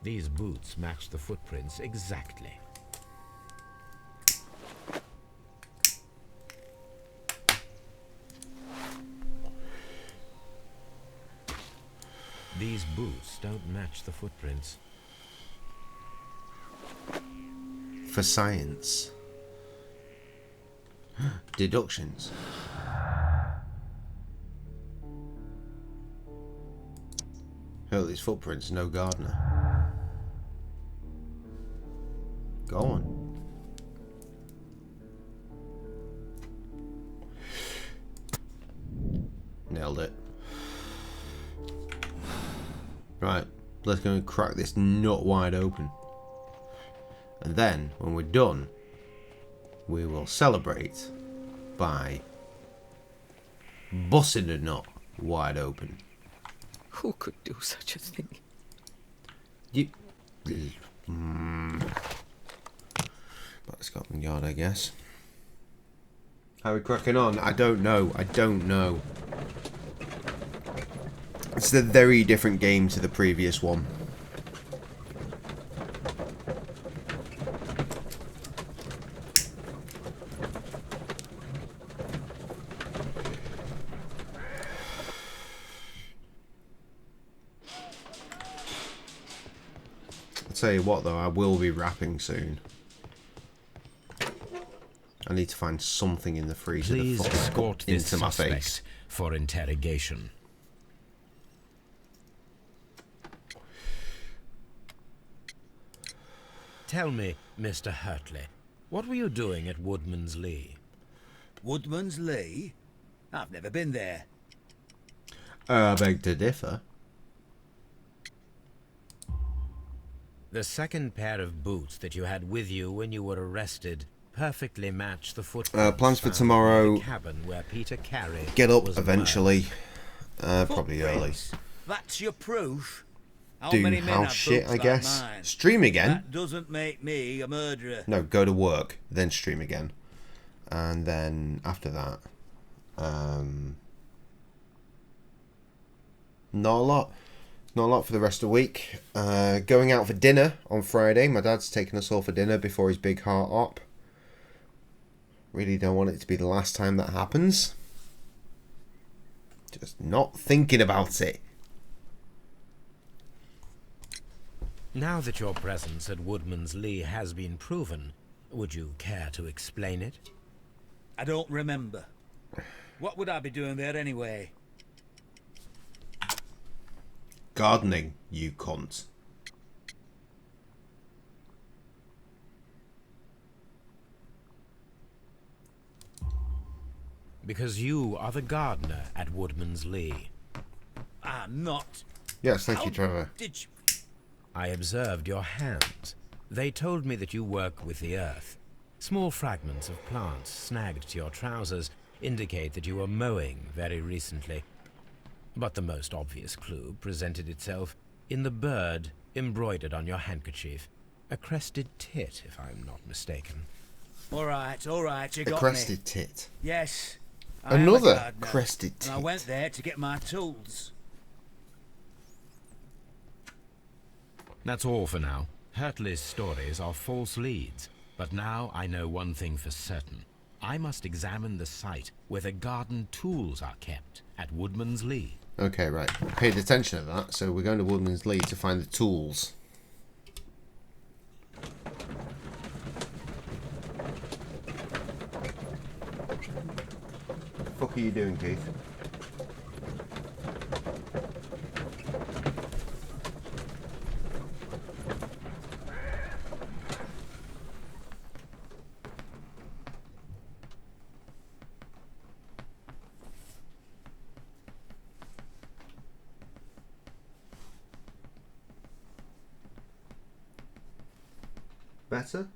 These boots match the footprints exactly. These boots don't match the footprints. For science. Deductions. Hurley's footprints, no gardener. Go on. Nailed it. Right, let's go and crack this nut wide open. And then, when we're done, we will celebrate by busting the nut wide open. Who could do such a thing? You... But Scotland Yard, I guess. How are we cracking on? I don't know. I don't know. It's a very different game to the previous one. I'll tell you what though, I will be wrapping soon. I need to find something in the freezer Please to escort this into my suspect face. for interrogation. Tell me, Mr. Hurtley, what were you doing at Woodman's Lee? Woodman's Lee? I've never been there. I beg to differ. The second pair of boots that you had with you when you were arrested perfectly match the footprints Plans for found tomorrow. in the cabin where Peter Carey Get up was eventually. Probably early. That's your proof? How Do many men house have shit, boots I like guess. mine? Stream again. That doesn't make me a murderer. No, go to work, then stream again. And then after that, not a lot. Not a lot for the rest of the week. Going out for dinner on Friday. My dad's taking us all for dinner before his big heart op. Really don't want it to be the last time that happens. Just not thinking about it. Now that your presence at Woodman's Lee has been proven, would you care to explain it? I don't remember. What would I be doing there anyway? Gardening, you cunt. Because you are the gardener at Woodman's Lee. I'm not. Yes, thank you, Trevor. Did you? I observed your hands. They told me that you work with the earth. Small fragments of plants snagged to your trousers indicate that you were mowing very recently. But the most obvious clue presented itself in the bird embroidered on your handkerchief. A crested tit, if I'm not mistaken. All right, you got me. A crested tit. Yes. I am a Another gardener, crested and I tit. went there to get my tools. That's all for now. Hurtley's stories are false leads. But now I know one thing for certain. I must examine the site where the garden tools are kept at Woodman's Lee. Okay, right. Paid attention to that, so we're going to Woodman's Lee to find the tools. What the fuck are you doing, Keith? Better?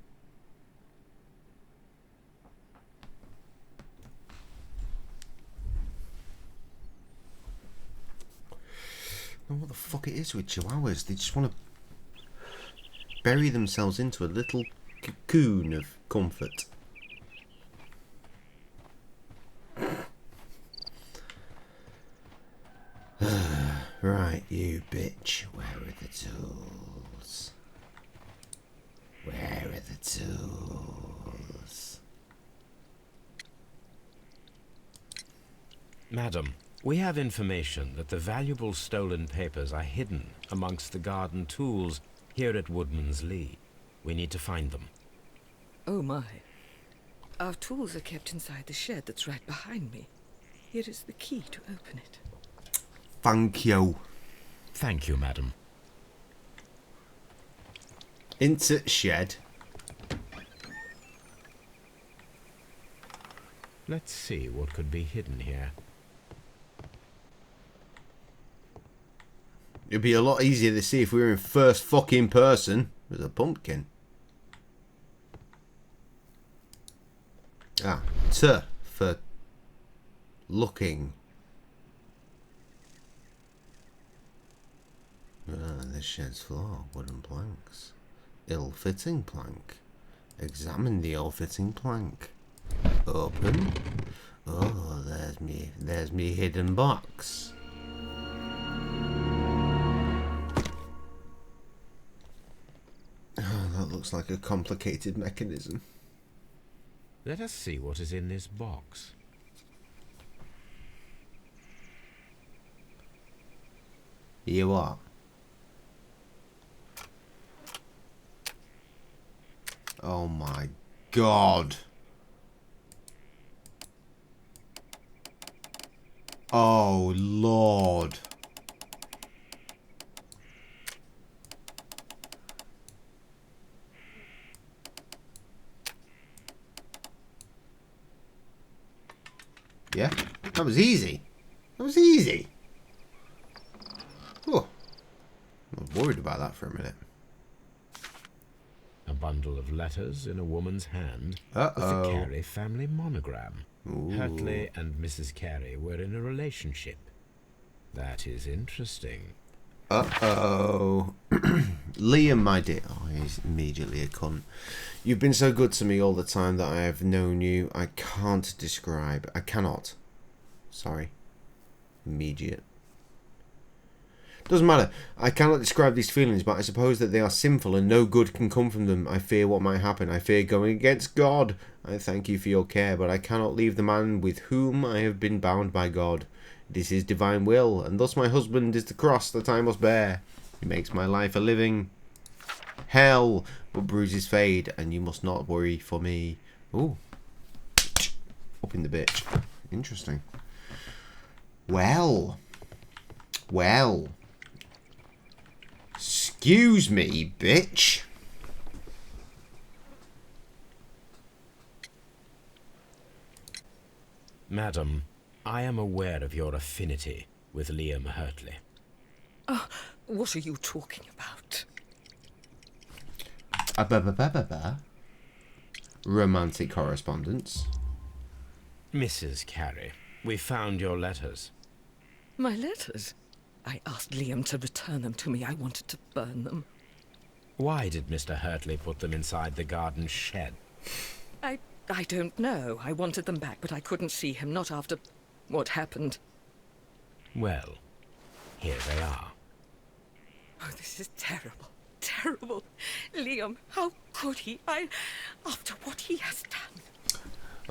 I don't know what the fuck it is with chihuahuas. They just want to bury themselves into a little cocoon of comfort. Right, you bitch. Where are the tools? Where are the tools? Madam, we have information that the valuable stolen papers are hidden amongst the garden tools here at Woodman's Lee. We need to find them. Oh my. Our tools are kept inside the shed that's right behind me. Here is the key to open it. Thank you. Thank you, madam. Insert shed. Let's see what could be hidden here. It'd be a lot easier to see if we were in first fucking person. There's a pumpkin. Ah, T for looking. Ah, this shed's floor, wooden planks. Ill-fitting plank. Examine the ill-fitting plank. Open. Oh, there's me hidden box. Oh, that looks like a complicated mechanism. Let us see what is in this box. You are. Oh my god. Oh Lord. Yeah, that was easy. That was easy. Oh, I was worried about that for a minute. A bundle of letters in a woman's hand Uh-oh. with the Carey family monogram. Ooh. Hurtley and Mrs. Carey were in a relationship. That is interesting. Uh-oh. Liam, my dear. Oh, he's immediately a cunt. You've been so good to me all the time that I have known you. I can't describe. I cannot. Sorry. Immediate. Doesn't matter. I cannot describe these feelings, but I suppose that they are sinful and no good can come from them. I fear what might happen. I fear going against God. I thank you for your care, but I cannot leave the man with whom I have been bound by God. It is his divine will, and thus my husband is the cross that I must bear. He makes my life a living hell, but bruises fade, and you must not worry for me. Ooh. Up in the bitch. Interesting. Well. Well. Excuse me, bitch. Madam, I am aware of your affinity with Liam Hurtley. Oh, what are you talking about? Romantic correspondence. Mrs. Carey, we found your letters. My letters? I asked Liam to return them to me. I wanted to burn them. Why did Mr. Hurtley put them inside the garden shed? I don't know. I wanted them back, but I couldn't see him, not after what happened. Well, here they are. Oh, this is terrible. Terrible. Liam, how could he? After what he has done.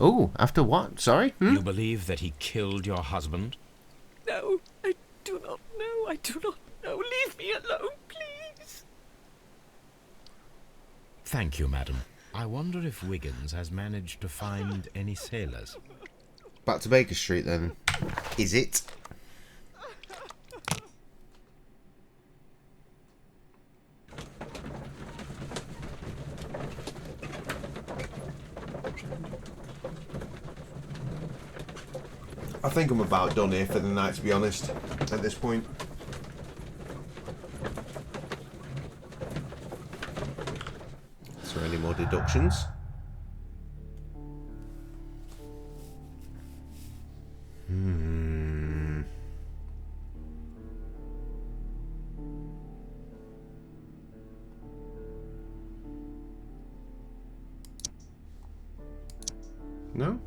Oh, after what? Sorry? You believe that he killed your husband? No, I do not know. I do not know. Leave me alone, please. Thank you, madam. I wonder if Wiggins has managed to find any sailors. Back to Baker Street then. Is it? I think I'm about done here for the night, to be honest, at this point. Is there any more deductions? No?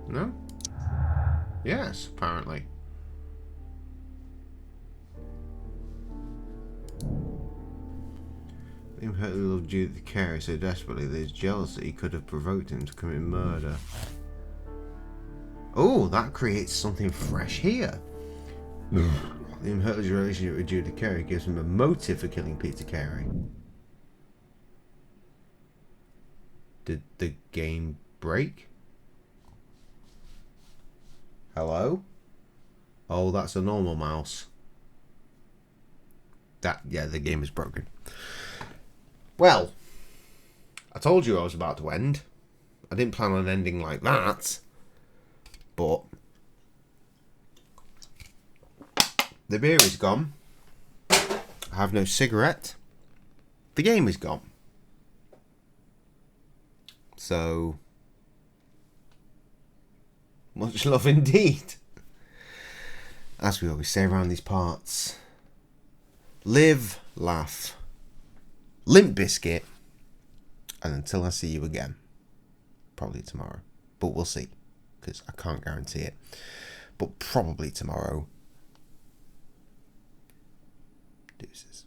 No? Yes, apparently. Liam hurt the little Judith Carey so desperately that his jealousy could have provoked him to commit murder. Oh, that creates something fresh here. Liam Hurley's relationship with Judith Carey gives him a motive for killing Peter Carey. Did the game break? Hello? Oh, that's a normal mouse. Yeah, the game is broken. Well, I told you I was about to end. I didn't plan on ending like that. But the beer is gone. I have no cigarette. The game is gone. So, much love indeed. As we always say around these parts, live, laugh, Limp Biscuit, and until I see you again, probably tomorrow, but we'll see, because I can't guarantee it, but probably tomorrow. Deuces.